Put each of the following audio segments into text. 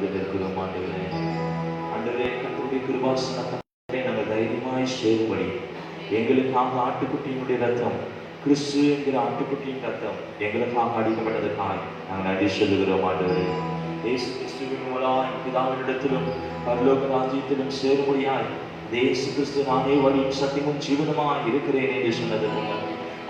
வந்து நிற்கிறோம் ஆண்டவரே. ஆண்டவரே, கர்த்தருடைய கிருபாசனத்தை நாங்கள் தைரியமாய் சேரும்படி எங்களுக்காக ஆட்டுக்குட்டியினுடைய ரத்தம், கிறிஸ்து என்கிற ஆட்டுக்குட்டியின் ரத்தம் எங்களுக்காக அடிக்கப்பட்டதற்காக நாங்கள் நன்றி சொல்லுகிறோம் ஆண்டவரே. இயேசு கிறிஸ்துவின் மூலமாய் பிதாவினிடத்திலும் பரலோக ராஜ்யத்திலும் சேரும்படியாய் இயேசு கிறிஸ்து நானே வழியும் சத்தியமும் ஜீவனமாய் இருக்கிறேன் என்று சொன்னது மூலம்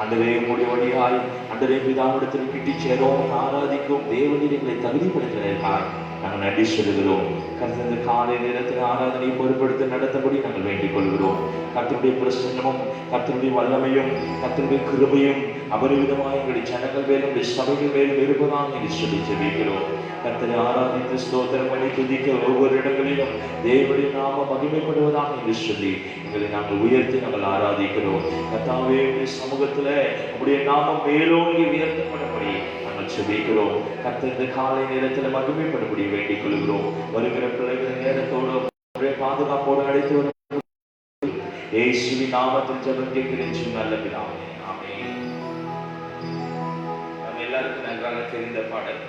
அன்றரே உங்களுடைய வழியாய் அன்றரே பிதாவிடத்தில் கிட்டி சேரோம் ஆராதிக்கும் தேவனில் எங்களை தகுதிப்படுத்தினதற்காக நாங்கள் நன்றி சொல்லுகிறோம். கர்த்தர் காலை நேரத்தில் ஆராதனை பொறுப்படுத்த நடத்தபடி நாங்கள் வேண்டிக் கொள்கிறோம். கர்த்தருடைய பிரசன்னமும் கர்த்தருடைய வல்லமையும் கர்த்தருடைய கிருபையும் அபரிவிதமாக எங்களுடைய ஜனங்கள் மேலும் சபைகள் மேலும் இருப்பதாக என்று சொல்லி ஜெபிக்கிறோம். கர்த்தரை ஆராதித்து ஸ்தோத்திரம் பண்ணி துதிக்க ஒவ்வொரு இடங்களிலும் தேவனுடைய நாம மகிமைப்படுவதாக என்று சொல்லி எங்களை நாங்கள் உயர்த்தி நாங்கள் ஆராதிக்கிறோம். கர்த்தாவே சமூகத்தில் உடைய நாமம் மேலோங்கி உயர்த்தப்படபடி நாங்கள் ஜெபிக்கிறோம். கர்த்தர் இந்த காலை நேரத்தில் மகிமைப்படும்படி வேண்டிக் கொள்கிறோம். வருகிற பிள்ளைகளின் நேரத்தோடு பாதுகாப்போடு அழைத்து வரும் இயேசுவின் நாமத்தில் ஜெபம் கேட்கிறேன் நல்ல பிதாவே, ஆமென். நம்ம எல்லாருக்கும் நன்றாக தெரிந்த பாடல்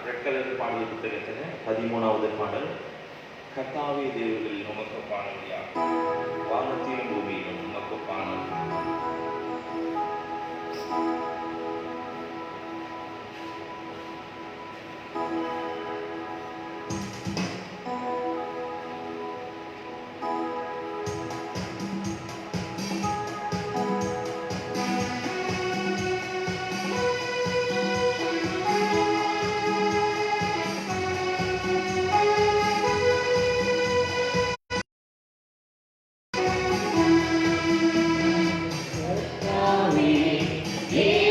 ரெட் கலர் பாடல் புத்தகத்தில் 13வது பாடல். கர்த்தாவே தேவர்களில் உமக்கு பாடலியா, வானத்திலும் பூமியிலும் உமக்கு பாடல். Yeah.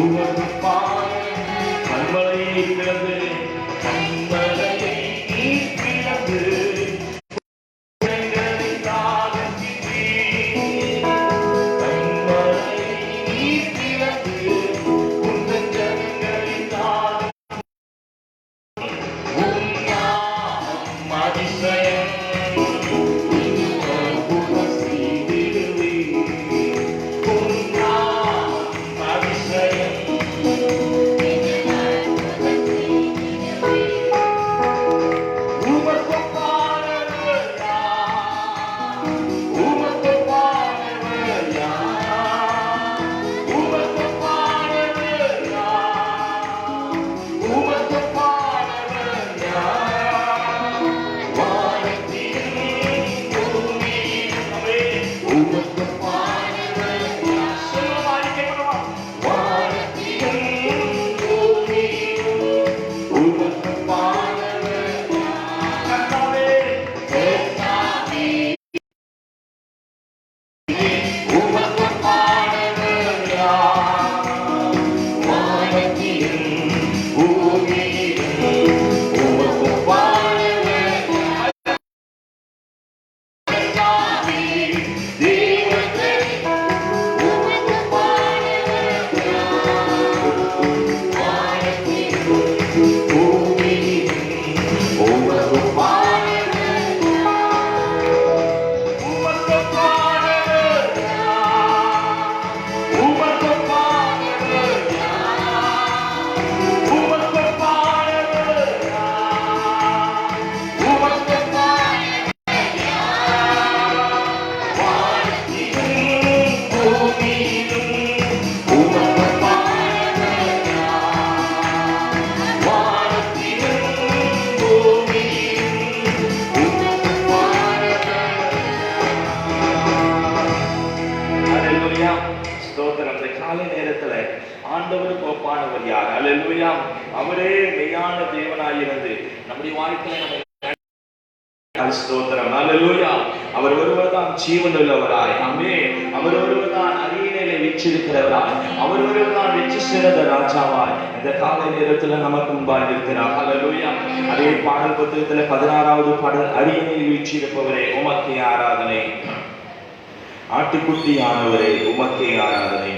உமக்கு பாட கண்மலையை பிளந்து கண்மலையை பிளந்து ஆண்டவருக்கு ஒப்பானவர் யார்? அல்லேலூயா. அவரே மெய்யான தேவனாயிருந்து நம்முடைய வாழ்க்கையில ஸ்தோத்திரம். அல்லேலூயா. அவர் ஒருவர் தான் ஜீவனுள்ளவராய். ஆமென். அவர் ஒருவர் தான் அரியணையிலே வீற்றிருக்கிறவராய். அவர் ஒருவர் தான் வெற்றி சிறந்த ராஜாவாய் இந்த காலை நேரத்தில் நமக்கு முன்பாக இருக்கிறார். அல்லேலூயா. அதே பாடல் புத்தகத்தில் 16வது பாடல், அரியணையில் வீற்றிருப்பவரே உமக்கே ஆராதனை, ஆட்டுக்குட்டியானவரே உமக்கே ஆராதனை.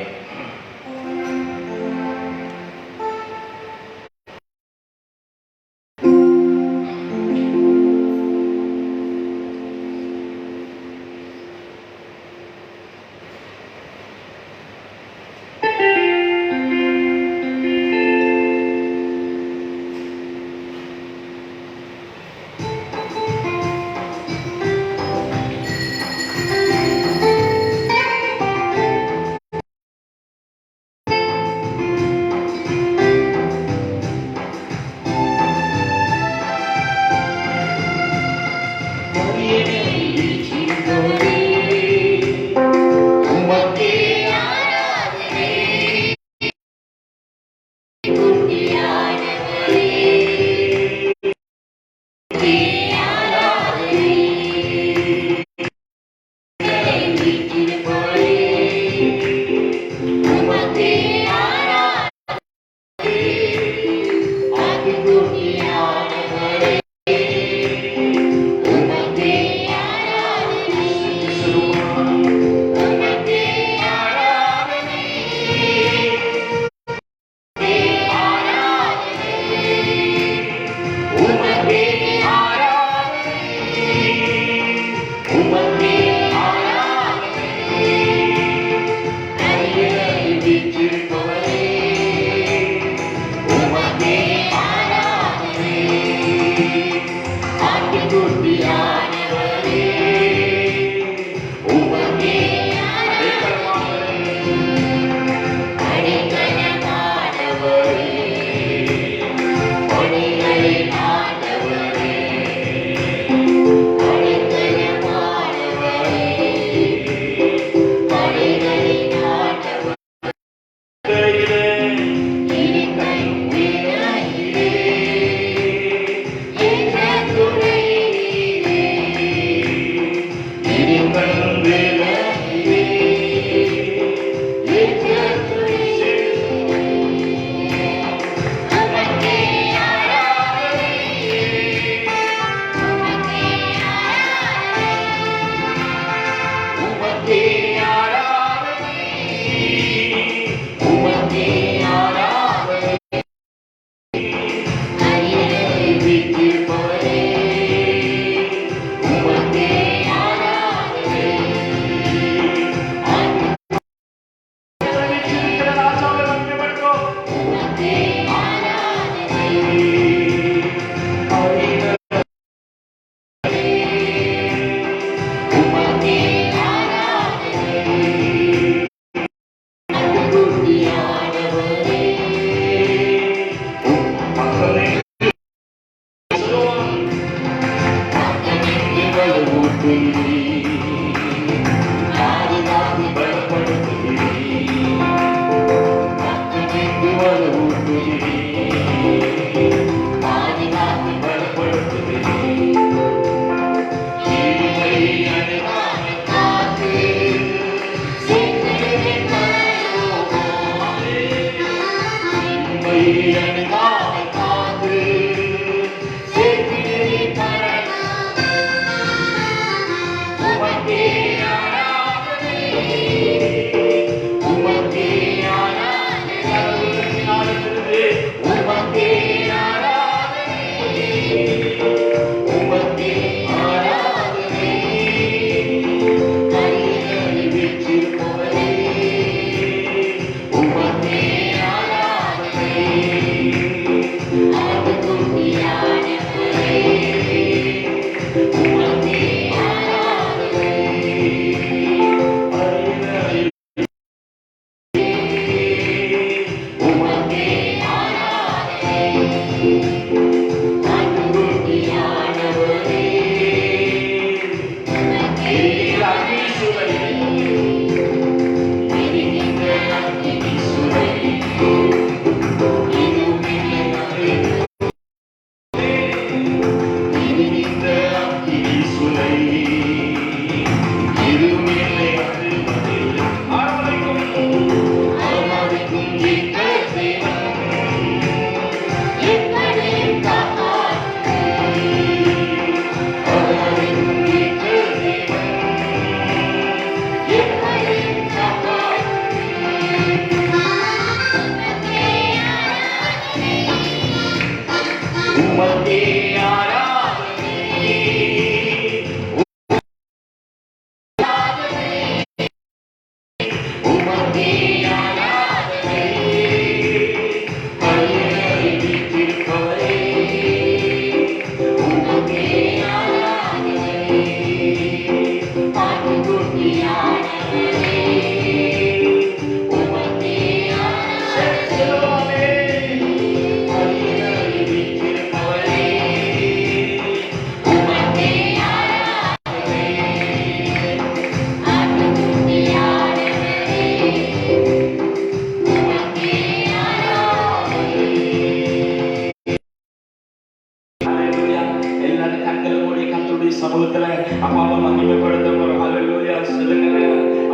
சமூகத்துல அப்பாவை மகிமைப்படுத்த போறோம். ஹல்லேலூயா சொல்லுங்க.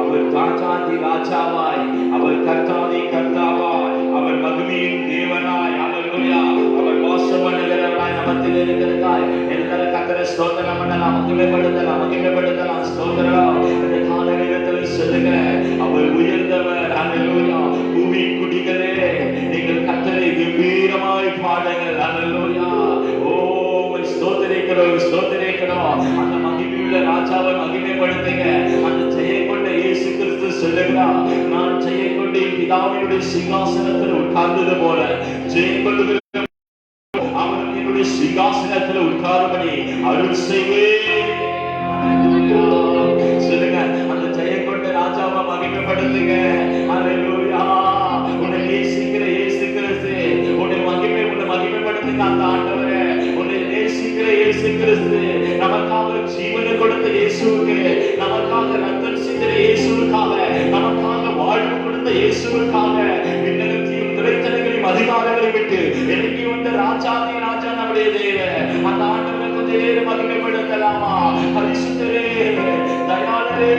அவர் ராஜாதி ராஜாவாய், அவர் கர்த்தாதி கர்த்தாவாய், அவர் மகிமையின் தேவனாய், ஹல்லேலூயா, அவர் வாசம் பண்ணுகிறவராய் நமத்தில் இருக்கிறதாய் எல்லாரும் கர்த்தரை ஸ்தோத்திரம் பண்ணலாம், மகிமைப்படுத்தலாம் ஸ்தோத்திரம். இந்த கால நேரத்தில் சொல்லுங்க, அவர் உயர்ந்தவர். ஹல்லேலூயா. பூமி குடிகளே, நீங்கள் கர்த்தரை கம்பீரமாய் பாடுங்கள். ஹல்லேலூயா. ஓ ஸ்தோத்திரிக்கிறோம். அந்த மகிமையுள்ள ராஜாவை மகிமைப்படுத்துங்க. அந்த ஜெயம் கொண்ட இயேசு கிறிஸ்து சொல்லுகிறார், நான் ஜெயம் கொண்டு பிதாவினுடைய சிங்காசனத்தில் உட்கார்ந்தது போல ஜெயம் கொள்ளுகிற அவர் என்னுடைய சிங்காசனத்தில் உட்காரும்படி அருள் செய்வேன். சொல்லுங்க, அந்த ஜெயம் கொண்ட ராஜாவை மகிமைப்படுத்துங்க. ஹல்லேலூயா. உன்னை நேசிக்கிற இயேசு கிறிஸ்து உன்னை மகிமைப்படுத்துங்க. அந்த ஆண்டவரே, உன்னை நேசிக்கிற இயேசு கிறிஸ்து, நமக்காக ஜீவனை கொடுத்த இயேசுவுக்கு, நமக்காக ரத்தம் சிந்தின இயேசுவுக்காக, நமக்காக வாழ்வு கொடுத்த இயேசுவுக்காக விண்ணகத்தையும் திரைத்தலைகளையும் அதிகாரங்களை விட்டு இறங்கி வந்த ராஜாதி ராஜா நம்முடைய தேவன். அந்த ஆண்டவரை கொஞ்ச நேரம் மகிமைப்படுத்தலாமா? பரிசுத்தரே, தயாளரே,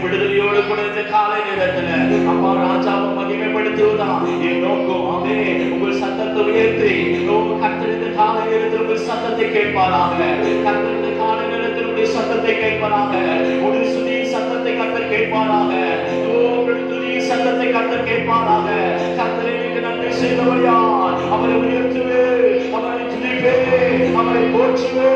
விடுதலையோடு கூட இந்த காலை நேரத்துல அப்பா ராஜாவை மகிமைப்படுத்துவதா என் நோக்கம். ஆமே, உங்கள் சத்தத்தை உயர்த்தி கர்த்தர் இந்த காலை நேரத்தில் உங்கள் சத்தத்தை கேட்பாராக. கர்த்தர் இந்த காலை நேரத்தில் உடைய சத்தத்தை கேட்பாராக. உடைய துதியின் சத்தத்தை கர்த்தர் கேட்பாராக. உங்களுடைய துதியின் சத்தத்தை கர்த்தர் கேட்பாராக. கர்த்தரை நீங்க நன்றி செய்தவர் யார்? அவரை உயர்த்துவே, அவரை துதிப்பே, அவரை போற்றுவே.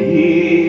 He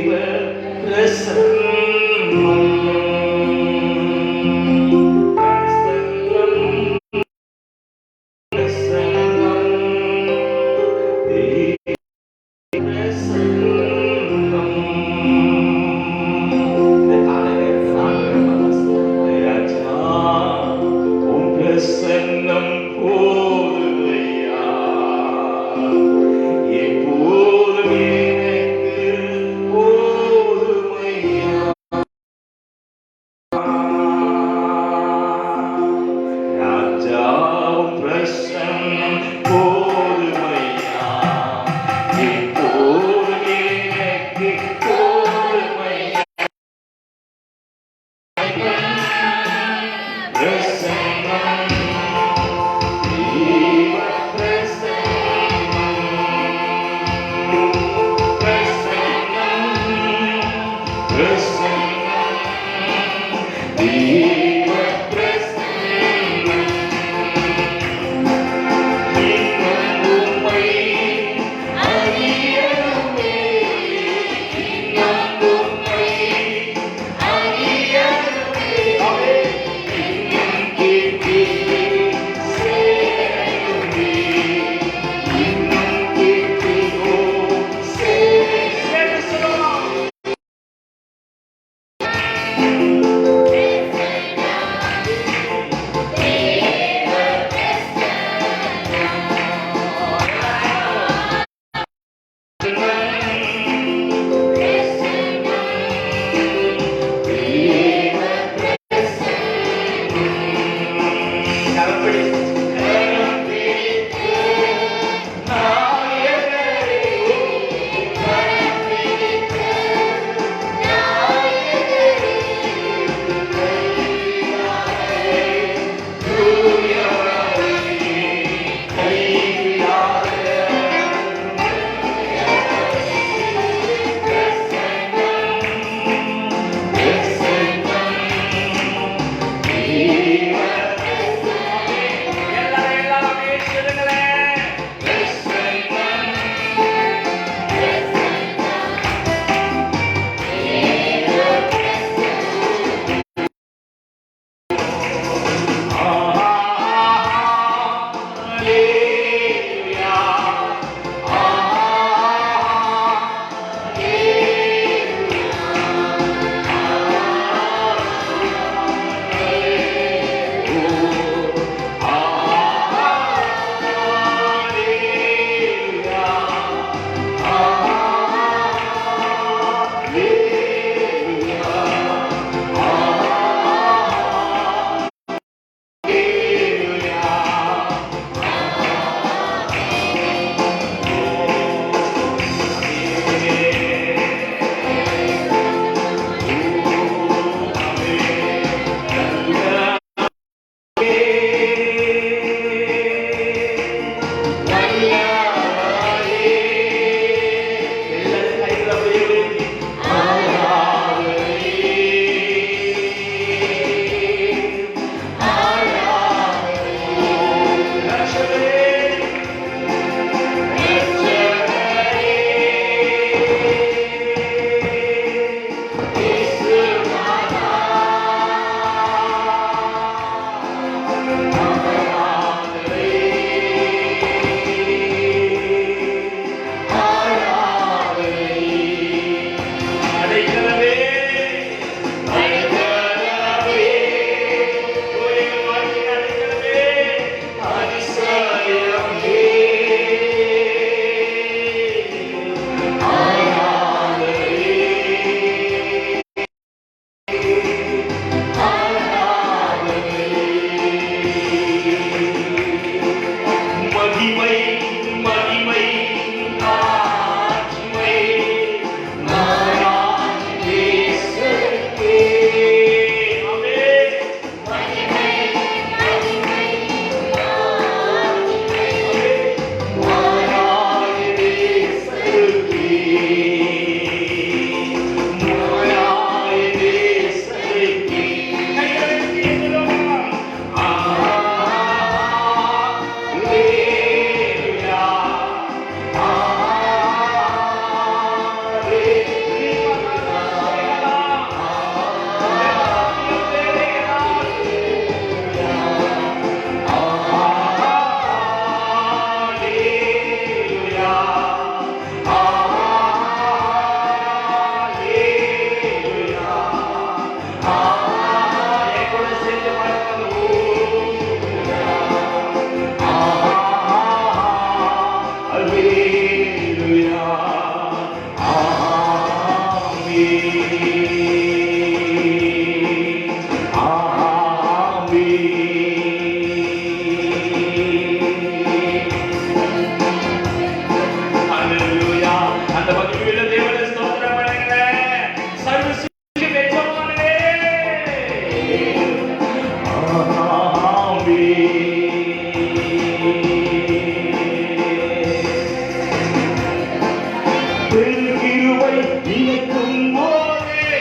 கிருபை நினைக்கும் போதே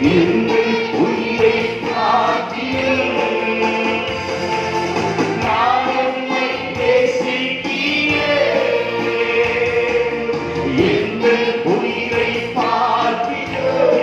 எங்கள் உயிரை காக்கிறேன். நான் உம்மை நேசிக்கிறேன். எங்கள் உயிரை பார்க்கிறேன்.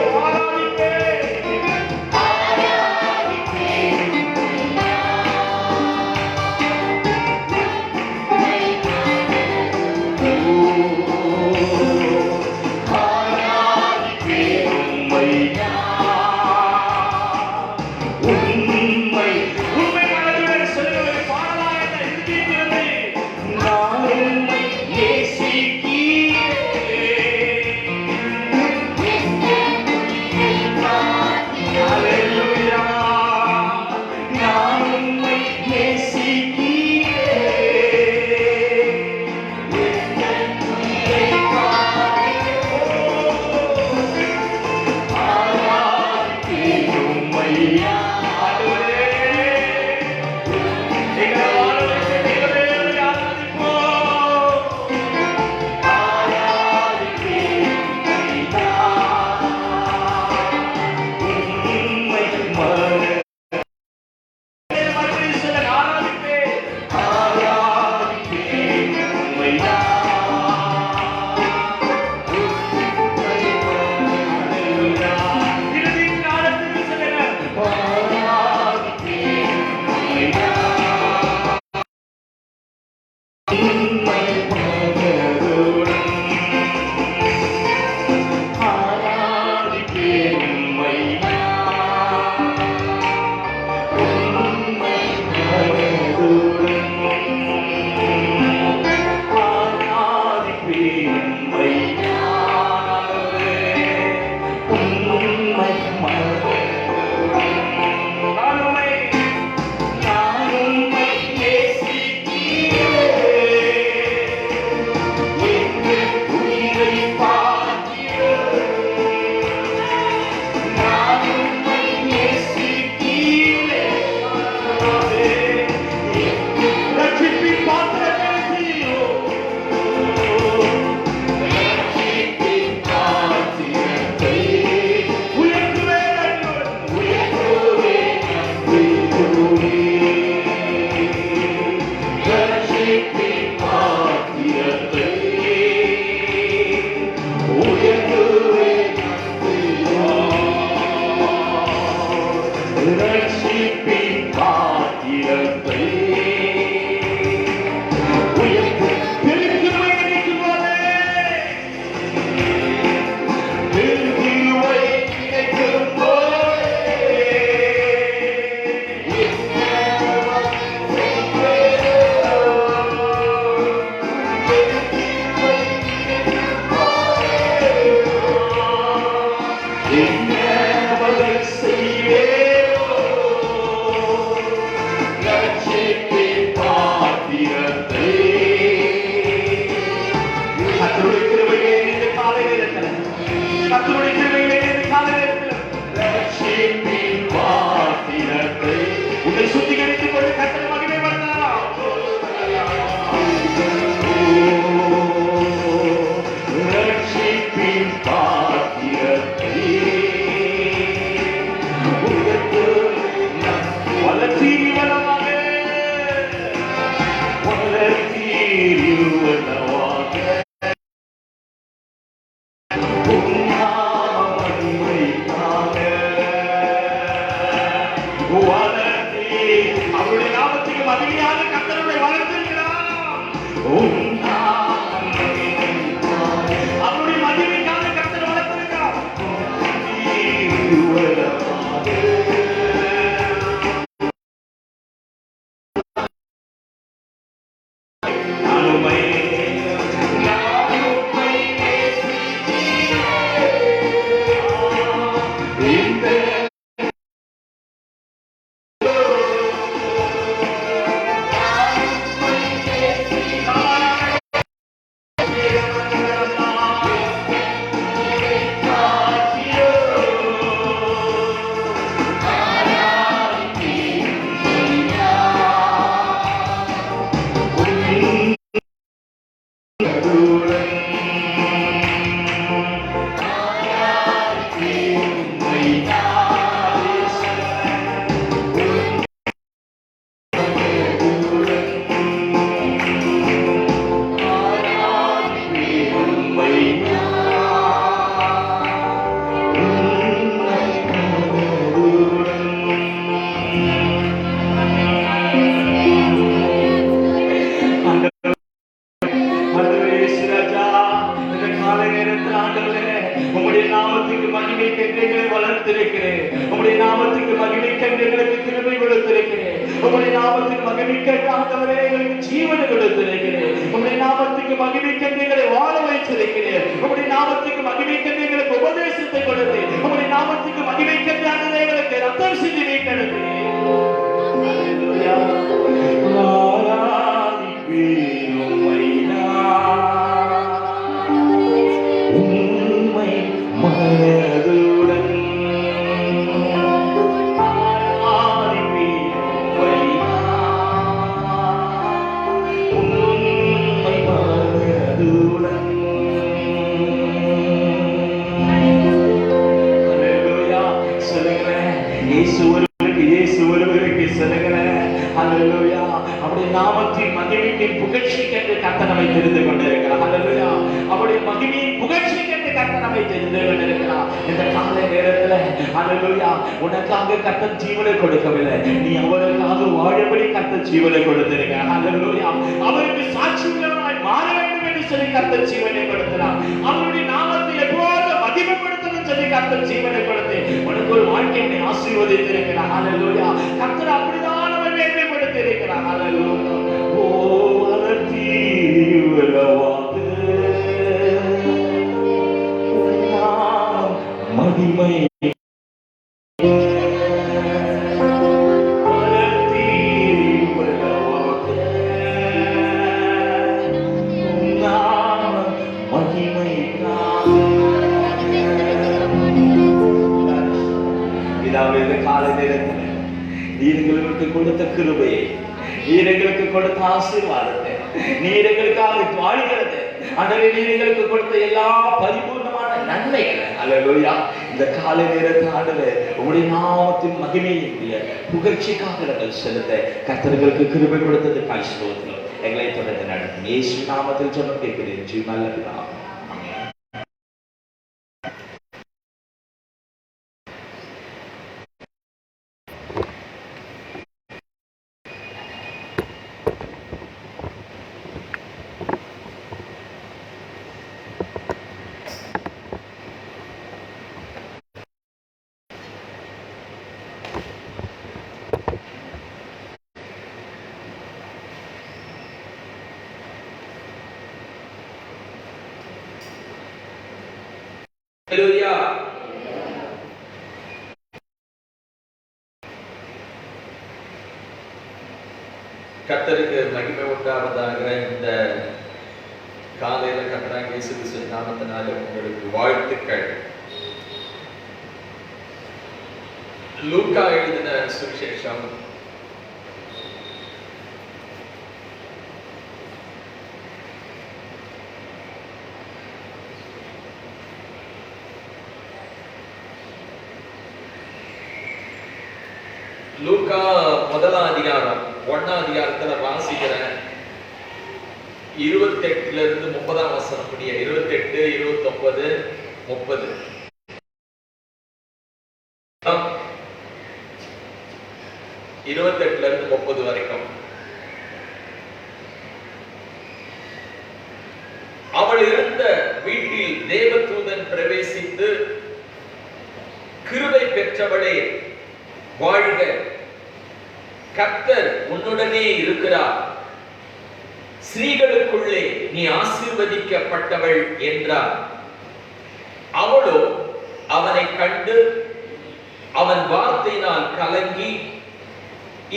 ஜீவனை கொடுத்திருக்கிறேன். உம்முடைய நாமத்துக்கு மகிமைக்கென்று எங்களை வாழ வைத்திருக்கிறேன். உம்முடைய நாமத்துக்கு மகிமைக்கென்று எங்களுக்கு உபதேசத்தை கொடுத்து, உம்முடைய நாமத்துக்கு மகிமைக்கென்று எங்களுக்கு ரத்தம் சிந்தி மீட்டெடுக்கிறேன். உம்மை மனதுடன் நாமத்தின் மகிமையின் புகழ்ச்சிக்கென்று கர்த்தரை தெரிந்து கொண்டிருக்கிறார். ஹல்லேலூயா. அவருடைய மகிமையின் புகழ்ச்சிக்கென்று கர்த்தரை தெரிந்து கொண்டிருக்கிறார். இந்த காலை நேரத்தில் ஹல்லேலூயா, உனக்காக கர்த்தர் ஜீவனை கொடுக்கவில்லை, நீ அவருக்காக வாழும்படி கர்த்தர் ஜீவனை கொடுத்திருக்கிறார். ஹல்லேலூயா. அவருக்கு சாட்சிகளாய் மாற வேண்டும் என்று சொல்லி கர்த்தர் ஜீவனை கொடுக்கிறார். அவருடைய நாமத்தை எப்போது மகிமைப்படுத்தணும் சொல்லி கர்த்தர் ஜீவனை கொடுத்து உனக்கு ஒரு வாழ்க்கையை ஆசீர்வதித்திருக்கிறார். ஹல்லேலூயா. கர்த்தர் அப்படிதான் அவரை மேன்மைப்படுத்தி இருக்கிறார். ஹல்லேலூயா. ஓ தீவிரவாது மகிமை நீர்களுக்கு கொடுத்த கிருபையை, நீர்களுக்கு கொடுத்த ஆசீர்வாதத்தை, நீர்களுக்காக வாழ்கிறது ஆண்டவரே, நீர்களுக்கு கொடுத்த எல்லா பரிபூர்ணமான நன்மைகளை அல்லேலூயா இந்த காலை நேரத்தில் ஆண்டவரே உம்முடைய நாமத்தின் மகிமையினுடைய புகழ்ச்சிக்காக நாங்கள் செலுத்த கர்த்தர்களுக்கு கிருபை கொடுத்ததுக்காக ஸ்தோத்திரம். எங்களை தொடர்ந்து நடத்தும் இயேசு நாமத்தில் ஜெபம் கேட்கிறேன் ஜீவனுள்ள பிதாவே. ஹல்லேலூயா. கர்த்தருக்கு மகிமை உண்டாவதாக. இந்த காலையில கர்த்தராகிய இயேசு கிறிஸ்துவின் நாமத்தினால உங்களுக்கு வாழ்த்துக்கள். லூக்கா எழுதின சுவிசேஷம் லூக்கா முதலாம் அதிகாரம் 1ஆம் அதிகாரத்துல வாசிக்கிறேன். 28 இருந்து 30ஆம் வசனம் முடிய 28, 29, 30. 28 இருந்து 30 வரைக்கும். அவள் இருந்த வீட்டில் தேவதூதன் பிரவேசித்து, கிருபை பெற்றவளே வாழ்க, கர்த்தர் உன்னுடனே இருக்கிறார், ஸ்திரீகளுக்குள்ளே நீ ஆசீர்வதிக்கப்பட்டவள் என்றார். அவளோ அவனை கண்டு அவன் வார்த்தையினால் கலங்கி,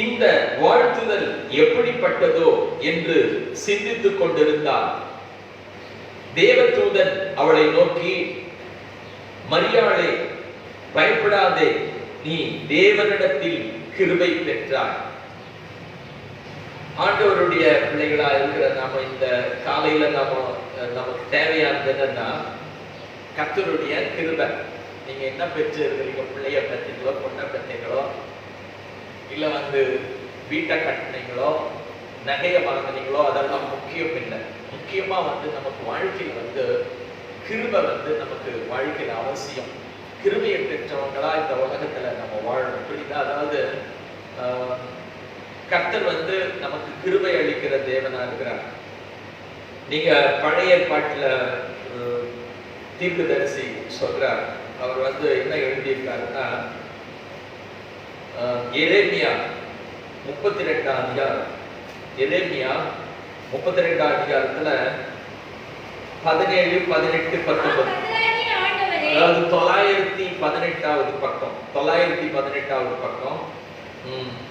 இந்த வாழ்த்துதல் எப்படிப்பட்டதோ என்று சிந்தித்துக் கொண்டிருந்தார். தேவதூதன் அவளை நோக்கி, மரியாளே, பயப்படாதே, நீ தேவனிடத்தில் கிருபை பெற்றாய். ஆண்டவருடைய பிள்ளைகளா இருக்கிற நாம இந்த காலையில நமக்கு தேவையானது என்னன்னா கர்த்தருடைய கிருபை. நீங்க என்ன பெற்று இருக்கிறீங்க? பிள்ளைய பெற்றீங்களோ, பொண்ணை பெற்றீங்களோ, இல்ல வீட்டை கட்டினீங்களோ, நகையை வாங்கினீங்களோ, அதெல்லாம் முக்கியம் இல்லை. முக்கியமா நமக்கு வாழ்க்கையில் கிருபை நமக்கு வாழ்க்கையில் அவசியம். கிருபையை பெற்றவங்களா இந்த உலகத்துல நம்ம வாழணும். புரியுதா? அதாவது கர்த்தர் வந்து நமக்கு கிருபை அளிக்கிற தேவனா இருக்கிறார். நீங்க பழைய பாட்டுல தீர்க்கதரிசி சொல்றார். அவர் வந்து என்ன எழுதியிருக்காருன்னா, எரேமியா 32ஆம் அதிகாரம், எரேமியா 32ஆம் அதிகாரத்துல 17, 18, 19, அதாவது 918வது பக்கம், 918வது பக்கம்,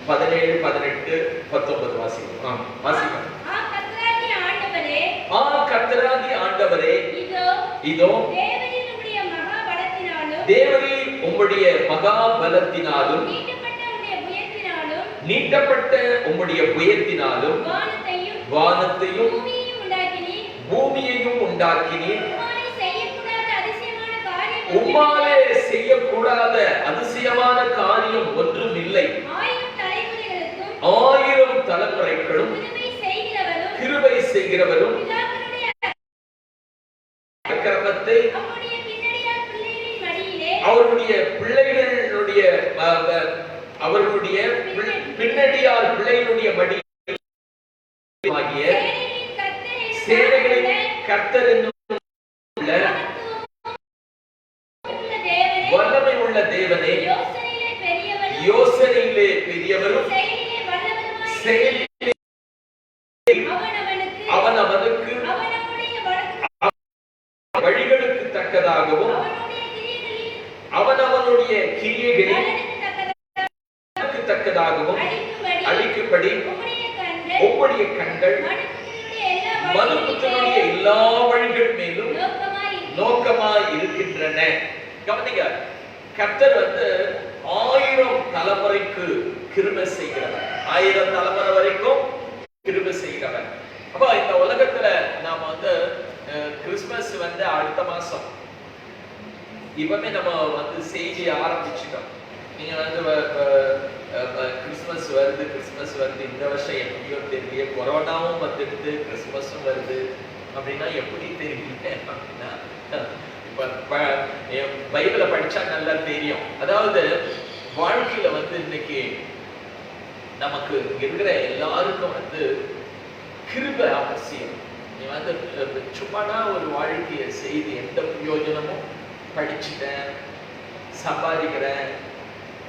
17, 18, 19 வாசிக்கலாம். வாசிக்கலாம். கர்த்தராகிய ஆண்டவரே, இதோ தேவரீர் உம்முடைய மகா பலத்தினாலும் நீட்டப்பட்ட உம்முடைய புயத்தினாலும் வானத்தையும் பூமியையும் உண்டாக்கினீர். உம்மாலே செய்யக்கூடாத அதிசயமான காரியம் ஒன்றும் இல்லை. 1000 தலைமுறைகளும் கிருபை செய்கிறவரும் அக்கிரமத்தை அவருடைய பிள்ளைகளுடைய அவர்களுடைய பின்னடியார் பிள்ளைகளுடைய மடி ஆகிய சேனைகளின் கர்த்தர் என்னும் வல்லமை உள்ள தேவனே, யோசனையிலே பெரியவரும் செயலிலே அவனவனுக்கு வழிகளுக்கு தக்கதாகவும் அவனவனுடைய கிரியைகளுக்கு தக்கதாகவும் அளிக்கும்படி உம்முடைய கண்கள் மனுபுத்திரனுடைய எல்லா வழிகள் மேலும் நோக்கமாய் இருக்கின்றன. கவனிங்க, கர்த்தர் வந்து 1000 தலைமுறைக்கு கிருபை செய்கிறவர், 1000 தலைமுறை வரைக்கும் கிருபை செய்கிறவர். அப்ப இந்த உலகத்துல நாம வந்து கிறிஸ்துமஸ் வந்து அடுத்த மாசம், இப்பவே நம்ம வந்து செய்தியை ஆரம்பிச்சிட்டோம். நீங்க வந்து கிறிஸ்துமஸ் வருது, கிறிஸ்துமஸ் வருது, இந்த வருஷம் எப்படியோ தெரியல, கொரோனாவும் வந்துடுது, கிறிஸ்துமஸும் வருது அப்படின்னா எப்படி தெரியல அப்படின்னா, இப்ப பைபிளை படிச்சா நல்லா தெரியும். அதாவது வாழ்க்கையில வந்து இன்னைக்கு நமக்கு இருக்கிற எல்லாருக்கும் வந்து கிருபை அவசியம். நீ வந்து சும்மானா ஒரு வாழ்க்கையை செய்து எந்த பிரயோஜனமும், படிச்சுட்டேன், சம்பாதிக்கிறேன்,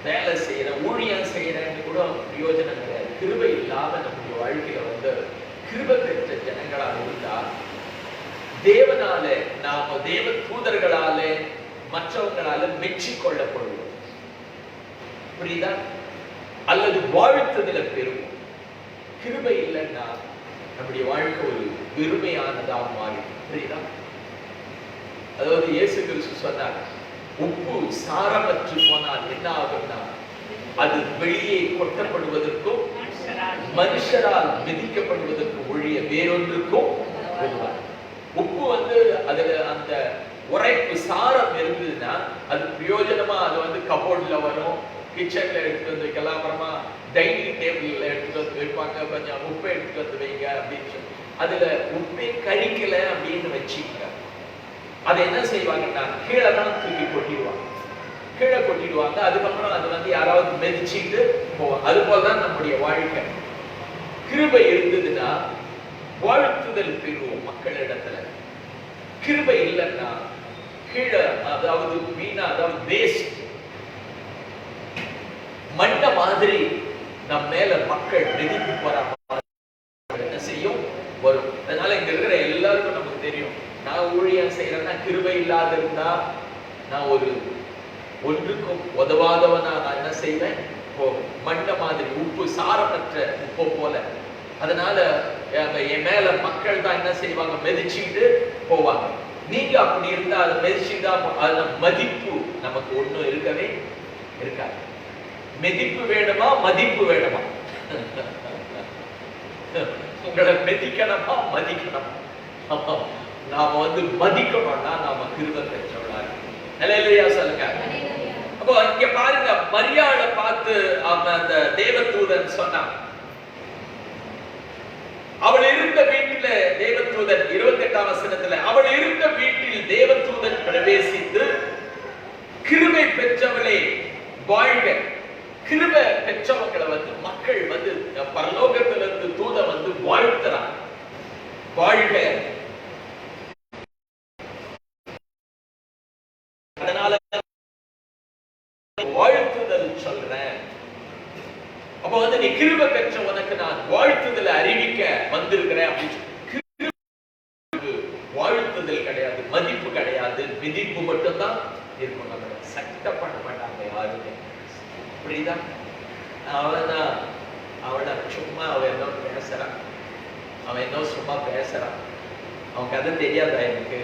வேலை செய்யறேன், ஊழியம் செய்யறேன்னு கூட பிரயோஜனம் கிடையாது. கிருபை இல்லாம நம்முடைய வாழ்க்கையில வந்து கிருபை பெற்ற ஜனங்களாக இருந்தா தேவனால, நாம தேவ தூதர்களால, மற்றவங்களால மெச்சி கொள்ளப்படுவோம். புரியுதா? அல்லது வாழ்த்துதல பெறுவோம். கிருபை இல்லைன்னா நம்முடைய வாழ்க்கை ஒரு வெறுமையானதாக மாறி. புரியுதா? அதாவது இயேசு கிறிஸ்து சொன்னார், உப்பு சாரமற்று போனால் என்ன ஆகும்னா அது வெளியே கொட்டப்படுவதற்கும் மனுஷரால் மிதிக்கப்படுவதற்கும் ஒழிய வேறொன்றுக்கும் உதவாது. உப்பு வந்து அதுல அந்த உரைப்பு சாரம் இருந்ததுன்னா அது பிரயோஜனமா அது வந்து கபோர்ட்ல வரும், கிச்சன்ல எடுத்து வந்து வைக்கலாம், அப்புறமா டைனிங் டேபிள்ல எடுத்து வந்து வைப்பாங்க, கொஞ்சம் உப்பை எடுத்து வந்து வைங்க அப்படின்னு சொல்லி. அதுல உப்பை கழிக்கல அப்படின்னு வச்சுக்க, அதை என்ன செய்வாங்கன்னா கீழே தான் தூக்கி கொட்டிடுவாங்க, கீழே கொட்டிடுவாங்க. அதுக்கப்புறம் அது வந்து யாராவது மெதிச்சுட்டு போவாங்க. அது போலதான் நம்முடைய வாழ்க்கை. கிருபை இருந்ததுன்னா வாழ்த்துதல் பெறுவோம் மக்களிடத்துல. கிருபை இல்லைன்னா கீழே, அதாவது வீணா, அதாவது வேஸ்ட் மண்ண மாதிரி நம் மேல மக்கள் மிதிப்பு போறாங்க. என்ன செய்யும் வரும். அதனால இங்க இருக்கிற எல்லாருக்கும் நமக்கு தெரியும், நான் ஊழியம் செய்யறேன்னா கிருபை இல்லாத இருந்தா நான் ஒரு ஒன்றுக்கும் உதவாதவனா நான் என்ன செய்வேன், மண்ண மாதிரி, உப்பு சாரமற்ற உப்பு போல. அதனால என் மேல மக்கள் தான் என்ன செய்வாங்க, மெதிச்சுட்டு போவாங்க. நீங்க அப்படி இருந்தா அதை மெதிச்சுட்டா அதுல மதிப்பு நமக்கு ஒண்ணும் இருக்கவே இருக்காது. மெதிப்பு வேணுமா மதிப்பு வேணுமா? உங்களை மெதிக்கணுமா மதிக்கணுமா? நாம வந்து மதிக்கணும்னா நாம கிருபை பெற்றவளா இல்லையா சொல்லுங்க. அப்போ இங்க பாருங்க, மரியாதை பார்த்து அந்த தேவதூதன் சொன்னான். அவள் இருந்த வீட்டில தேவதூதன் 28ஆம் வசனத்துல, அவள் இருந்த வீட்டில் தேவதூதன் பிரவேசித்து கிருபை பெற்றவளே வாழ்க. கிருபை பெற்றவங்களை வந்து மக்கள் வந்து பரலோகத்திலிருந்து தூத வந்து வாழ்த்துறாங்க. வாழ்க. அதனால வாழ்த்துதல் சொல்றேன். அப்ப வந்து நீ கிருபை பெற்ற உனக்கு நான் வாழ்த்துதலை அறிவிக்க வந்திருக்கிறேன் அப்படின்னு. வாழ்த்துதல் கிடையாது, மதிப்பு கிடையாது, விதிப்பு மட்டும்தான் இருக்கும். நம்ம சட்டம் பண்ண மாட்டாங்க யாருமே. புரியுதா? அவன சும்மா அவன் என்ன பேசுறான், அவன் என்ன சும்மா பேசுறான், அவன் கதை தெரியாதா எனக்கு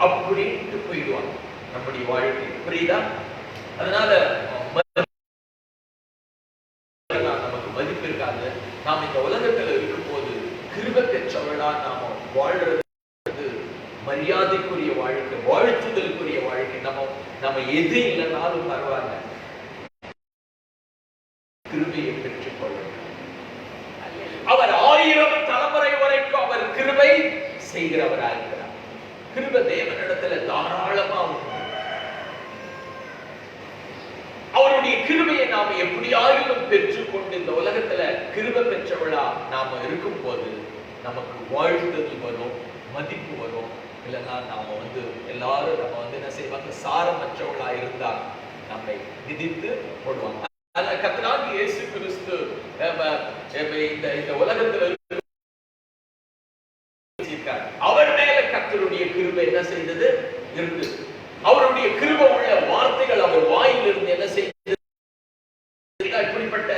அப்படின்ட்டு போயிடுவான் நம்முடைய வாழ்க்கை. புரியுதா? அதனால நமக்கு மதிப்பு இருக்காது. நாம் இந்த உலகத்துல இருக்கும் போது கிருபை பெற்றவளா நாம வாழ்றது மரியாதைக்குரிய வாழ்க்கை, வாழ்த்துதலுக்குரிய வாழ்க்கை. நம்ம எது இல்லைனாலும் பரவாயில்ல, கிருபையை பெற்றுக் கொள்ள. அவர் 1000 தலைமுறை வரைக்கும் அவர் கிருபை செய்கிறவராக இருக்கிறார். கிருபை தேவனிடத்துல தாராளமா அவருடைய கிருபையை நாம எப்படியாயிலும் பெற்றுக்கொண்டு இந்த உலகத்துல கிருபை பெற்றவளா நாம இருக்கும் போது நமக்கு வாழ்த்துதல் வரும், மதிப்பு வரும். இல்லைன்னா நாம வந்து எல்லாரும் நம்ம வந்து என்ன செய்வாங்க, சாரமற்றவளா இருந்தா நம்மை விதித்து போடுவாங்க. கர்த்தராகிய இயேசு கிறிஸ்து இந்த உலகத்துல அவர் மேல கர்த்தருடைய கிருபை என்ன செய்தது இருந்தது. அவருடைய கிருபை உள்ள வார்த்தைகள் அவர் வாயிலிருந்து என்ன செய்தது. இப்படிப்பட்ட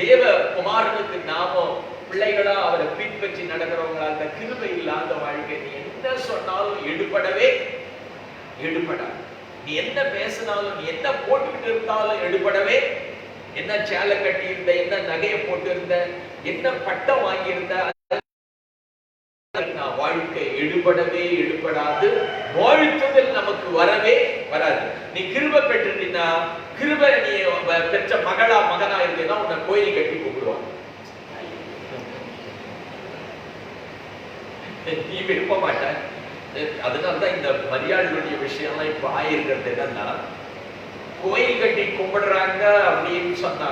தேவ குமாரனுக்கு நாம பிள்ளைகளா அவரை பின்பற்றி நடக்கிறவங்களா அந்த கிருபை இல்லாத வாழ்க்கை நீ என்ன சொன்னாலும் எடுபடவே எடுபடாது. நீ என்ன பேசினாலும், நீ என்ன போட்டுக்கிட்டு இருந்தாலும் எடுபடவே. என்ன சேலை கட்டி இருந்த, என்ன நகையை போட்டு இருந்த, என்ன பட்டம் வாங்கி இருந்த, வாழ்க்கை எடுபடவே எடுபடாது. வாழ்த்துதல் நமக்கு வரவே வராது. நீ கிருபை பெற்றுட்டீன்னா, கிருபை நீ பெற்ற மகனா இருந்தேன்னா உன்னை கோயில் கட்டி கூப்பிடுவாங்க. நீ விரும்ப மாட்ட. அதனாலதான் இந்த மரியாதையுடைய விஷயம்லாம் இப்ப ஆயிருக்கிறது என்னன்னா, கோயில் கட்டி கும்பிடுறாங்க அப்படின்னு சொன்னா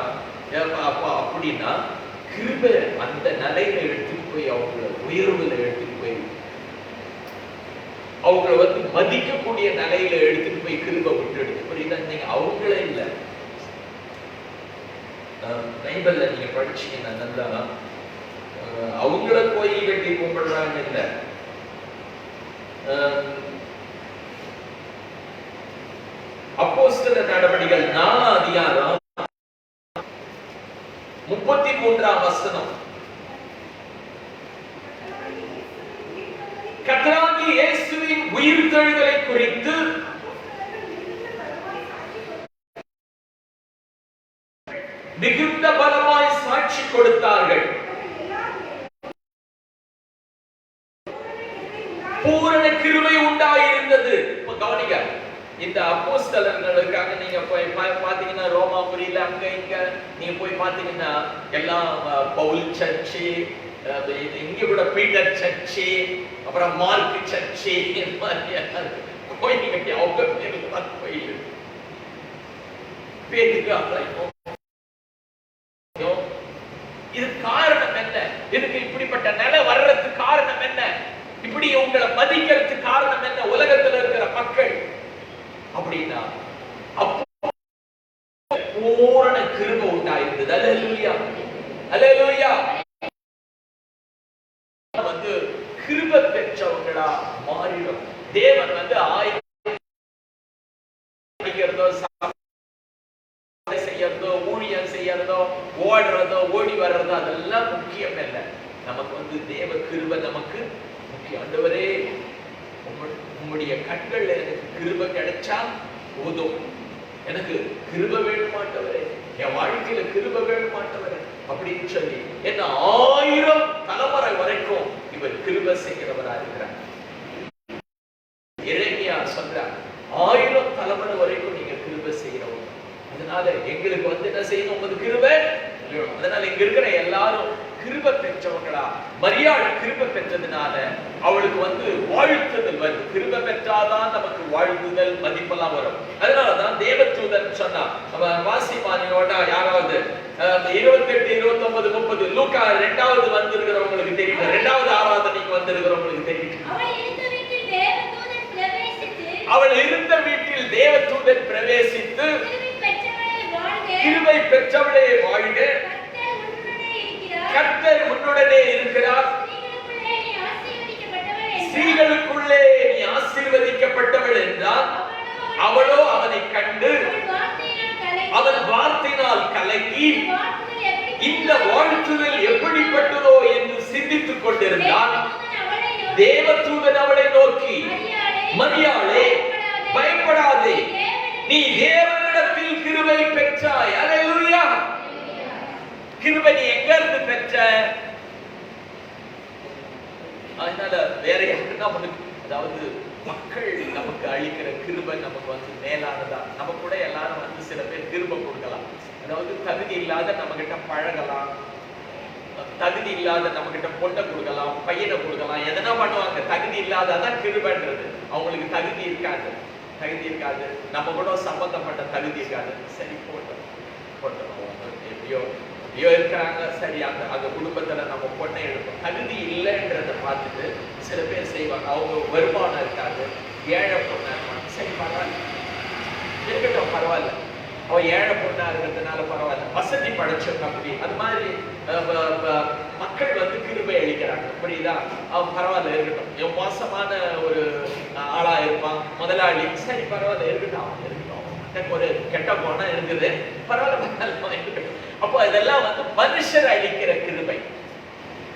அப்படின்னா கிருபை அந்த நிலையில எடுத்துட்டு போய் அவங்கள உயர்வுல எடுத்துட்டு போய் அவங்கள வந்து மதிக்கக்கூடிய நிலையில எடுத்துட்டு போய் கிருபை விட்டுடுது. புரியுதா? நீங்க அவங்களே இல்லை. பைபிள்ல நீங்க படிச்சீங்கன்னா நல்லா அவங்கள கோயில் கட்டி கும்பிடுறாங்க இல்ல. அப்போஸ்தலர் நடவடிக்கைகள் 4 அதிகாரம் 33 வசனம். கர்த்தராகிய இயேசுவின் உயிர்த்தெழுதலை குறித்து மிகுந்த பலமாய் சாட்சி கொடுத்தார்கள். பூரண கிருபை உண்டாயிருந்தது. கவனிக்க, இந்த அப்போஸ்தலர்களுக்காக நீங்க போய் பாத்தீங்கன்னா ரோமாபுரியில அங்க இங்க நீங்க போய் பாத்தீங்கன்னா எல்லாம் பவுல் சர்ச்சு, இங்க கூட பீட்டர் சர்ச்சு, அப்புறம் மார்க் சர்ச்சு, கோயில் கட்டி அவங்க பேருக்கு தான் கோயில் பேருக்கு. இது காரணம் என்ன? இதுக்கு இப்படிப்பட்ட நிலை வர்றதுக்கு காரணம் என்ன? இப்படி உங்களை மதிக்கிறதுக்கு காரணம் என்ன? உலகத்துல இருக்கிற மக்கள் அப்படின்னா பூரண கிருபை உண்டாயிருந்தது. அல்லேலூயா, அல்லேலூயா. வந்து கிருபை பெற்றவங்களா மாறிடும். தேவன் வந்து செய்யறதோ, ஊழியம் செய்யறதோ, ஓடுறதோ, ஓடி வர்றதோ அதெல்லாம் முக்கியம் இல்லை. நமக்கு வந்து தேவ கிருபை நமக்கு முக்கியம். ஆண்டவரே, உங்களுடைய கண்கள்ல எனக்கு கிருபை கிடைச்சா போதும். எனக்கு கிருபை வேணுமாட்டவரே, என் வாழ்க்கையில கிருபை வேணுமாட்டவரே அப்படின்னு சொல்லி என்ன 1000 தலைமுறை வரைக்கும் இவர் கிருபை செய்கிறவரா இருக்கிறார். எரேமியா சொல்றார், 1000 தலைமுறை வரைக்கும் நீங்க கிருபை செய்கிறவங்க. அதனால எங்களுக்கு வந்து என்ன செய்யணும்? உங்க கிருபை. அதனால இங்க இருக்கிற எல்லாரும் கிருபை பெற்றவங்களா. மரியாள் கிருபை பெற்றதுனால அவளுக்கு வாழ்த்துதல் வருது. கிருபை பெற்றாதான் நமக்கு வாழ்த்துதல் மதிப்பெல்லாம் வரும். அதனாலதான் தேவதூதன் சொன்னா, வாசிமானியோட யாராவது 28, 29, 30 லூக்கா 2வது வந்திருக்கிறவங்களுக்கு தெரியும், 2வது ஆராதனைக்கு வந்திருக்கிறவங்களுக்கு தெரியும். அவள் இருந்த வீட்டில் தேவதூதன் பிரவேசித்து, கிருபை பெற்றவளே வாழ்க, கர்த்தர் உன்னுடனே இருக்கிறார், ஸ்திரீகளுக்குள்ளே நீ ஆசீர்வதிக்கப்பட்டவள் என்றார். அவளோ அவனை கண்டு அவன் வார்த்தையினால் கலங்கி இந்த வாழ்த்துதல் எப்படிப்பட்டதோ என்று சிந்தித்துக் கொண்டிருந்தார். தேவதூதன் அவளை நோக்கி, மரியாளே, பயப்படாதே, நீ தேவனிடத்தில் கிருபை பெற்றாய். அல்லேலூயா. கிருபை நீ எங்க இருந்து பெற்ற? அதனால வேற யாருன்னா அதாவது மக்கள் நமக்கு அளிக்கிற கிருபை நமக்கு மேலானதா. நம்ம கூட எல்லாரும் சில பேர் கிருபை கொடுக்கலாம். அதாவது தகுதி இல்லாத நம்ம கிட்ட பழகலாம், தகுதி இல்லாத நம்ம கிட்ட பொண்ணை கொடுக்கலாம், பையனை கொடுக்கலாம், எதனா பண்ணுவாங்க. தகுதி இல்லாதான் கிருபைன்றது. அவங்களுக்கு தகுதி இருக்காது, நம்ம கூட சம்பந்தப்பட்ட தகுதி இருக்காது. சரி போட்டோம் எப்படியோ இருக்கிறாங்க, சரி அந்த குடும்பத்துல நம்ம பொண்ணை எடுப்போம். தகுதி இல்லைன்றத பார்த்துட்டு சில பேர் செய்வாங்க. அவங்க வருமானம் இருக்காது, ஏழை பொண்ணா இருப்பாங்க. சரி பரவாயில்ல, இருக்கட்டும், பரவாயில்ல, அவன் ஏழை பொண்ணா இருக்கிறதுனால பரவாயில்ல, வசதி படைச்சவங்க அப்படி. அது மாதிரி மக்கள் கிருபை அளிக்கிறாங்க. புரியுதா? அவன் பரவாயில்ல, இருக்கட்டும். மோசமான ஒரு ஆளா இருப்பான் முதலாளி, சரி பரவாயில்ல, இருக்கட்டும், அவன் இருக்கட்டும். ஒரு கெட்ட போனா இருக்குது, பரவாயில்ல. அப்போ இதெல்லாம் மனுஷர் அளிக்கிற கிருபை,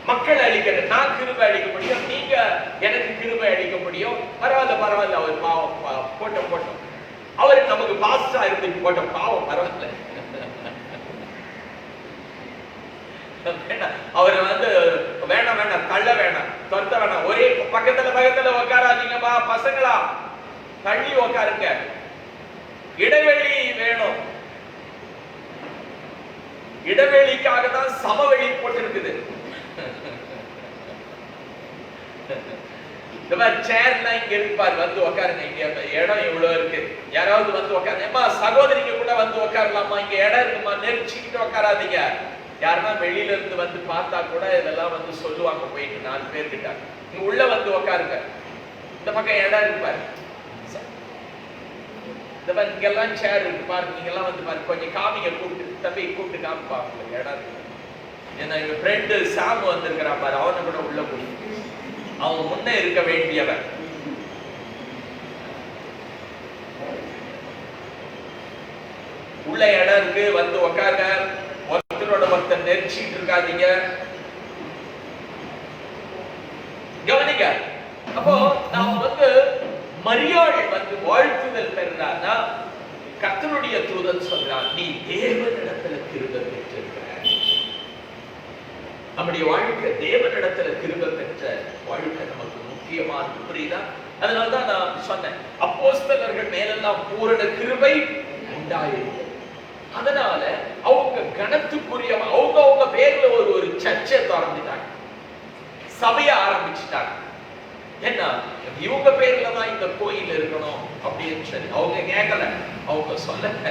மக்கள் அளிக்கிற. நான் கிருபை அளிக்க முடியும், நீங்க எனக்கு கிருபை அளிக்க முடியும், பரவாயில்ல. அவர் பாவம், போட்டோம். அவரு நமக்கு பாஸ்டா இருந்து போட்டோம், பாவம், பரவாயில்ல. அவரு வேணாம், தள்ள வேணாம், தொத்த வேணாம், ஒரே பக்கத்துல உட்காராதீங்கப்பா பசங்களா, தள்ளி உட்காருங்க, இடைவெளி வேணும். இடைவெளிக்காக தான் சமவெளி போட்டிருக்குது. சேர்ல இங்க இருப்பார், உட்காருங்க, இங்க இடம் இவ்வளவு இருக்கு, யாராவது உட்காருங்க. சகோதரிங்க கூட உட்காரலாமா, இங்க இடம் இருக்குமா, நெரிச்சுக்கிட்டு உட்காராதீங்க. யாருன்னா வெளியில இருந்து பார்த்தா கூட இதெல்லாம் சொல்லுவாங்க, போயிட்டு 4 பேர்கிட்ட, இங்க உள்ள உட்காருங்க, இந்த பக்கம் இடம் இருப்பாரு, இங்கெல்லாம் சேர் இருக்கு பாருங்க, நீங்கெல்லாம் பாருங்க, கொஞ்சம் காமிங்க, கூப்பிட்டு காமிப்பாங்க இடம் இருக்கு. ஏன்னா எங்க ஃப்ரெண்டு சாம் வந்திருக்கிறான் பாரு, அவனை கூட உள்ள போய், அவன் முன்ன இருக்க வேண்டியவன். உள்ள இடம் இருக்கு, உட்காருங்க, ஒருத்தரோட ஒருத்தர் நெரிச்சிட்டு இருக்காதீங்க, கவனிக்க. அப்போ நாம் மரியாள் வாழ்த்துதல் பெறானா, கர்த்தருடைய தூதன் சொல்றான், நீ தேவனிடத்துல கிருபை பெற்றிருக்கிறாய். நம்முடைய வாழ்க்கை தேவனிடத்துல கிருபை பெற்ற வாழ்க்கை நமக்கு முக்கியமானது. புரியுதா? அதனாலதான் நான் சொன்னேன், அப்போஸ்தலர்கள் மேலெல்லாம் பூரண கிருபை உண்டாயிருந்தது. அதனால அவங்க கனத்துக்குரிய அவங்க பேர்ல ஒரு சர்ச்சை ஆரம்பிட்டாங்க, சபையை ஆரம்பிச்சுட்டாங்க. என்ன இவங்க பேர்ல தான் இந்த கோயில் இருக்கணும் அப்படின்னு சொல்லி அவங்க கேட்கல, அவங்க சொல்லல,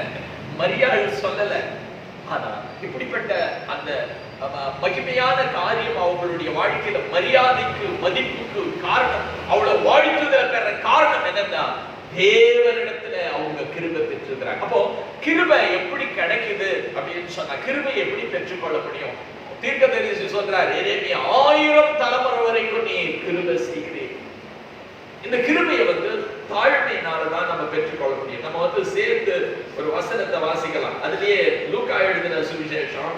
மரியாள் சொல்லல. ஆனா இப்படிப்பட்ட அந்த மகிமையான காரியம் அவங்களுடைய வாழ்க்கையில மரியாதைக்கு மதிப்புக்கு காரணம், அவளை வாழ்த்துதல் பெற காரணம் என்னன்னா, தேவனிடத்துல அவங்க கிருபை பெற்றிருக்கிறாங்க. அப்போ கிருபை எப்படி கிடைக்குது அப்படின்னு சொன்னா, கிருபை எப்படி பெற்றுக்கொள்ள முடியும்? தீர்க்கதரிசி சொல்றார், எரேமியா 1000 தலைமுறை வரைக்கும் நீ கிருபை செய்கிறீர். இந்த கிருபையை தாழ்மையினாலதான் நம்ம பெற்றுக்கொள்ள முடியும். நம்ம சேர்த்து ஒரு வசனத்தை வாசிக்கலாம். அதுலயே லூக்கா எழுதின சுவிசேஷம்,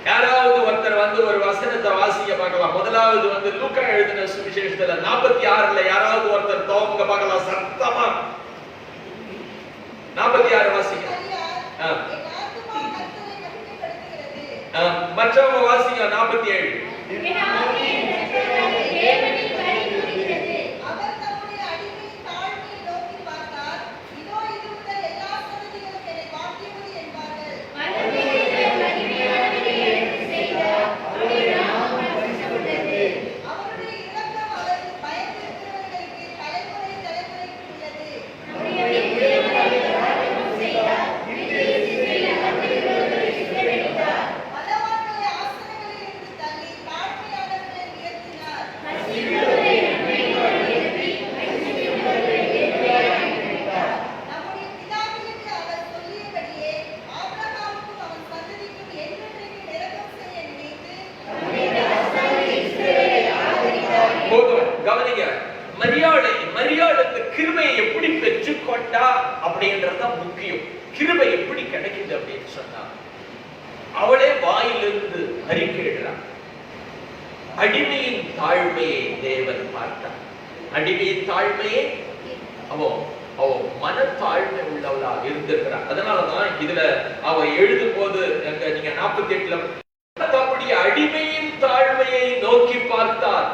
யாராவது ஒருத்தர் ஒரு வசனத்தை வாசிக்க பார்க்கலாம். முதலாவது லூக்கா எழுதின சுவிசேஷத்துல 46ல யாராவது ஒருத்தர் தோங்க பார்க்கலாம், சத்தமா 46 வாசிக்க. மற்றவங்க வாசிக்க 47. அப்படின்றதுதான் முக்கியம். கிருபை எப்படி கிடைக்குது அப்படின்னு சொன்னா, அவளே வாயிலிருந்து அறிக்கையிடுறான். அடிமையின் தாழ்மையை தேவன் பார்த்தார். அடிமையின் தாழ்மையை அவ மனத்தாழ்மை உள்ளவளா இருந்திருக்கிறார். அதனாலதான் இதுல அவ எழுதும் போது நீங்க 48ல தம்முடைய அடிமையின் தாழ்மையை நோக்கி பார்த்தார்.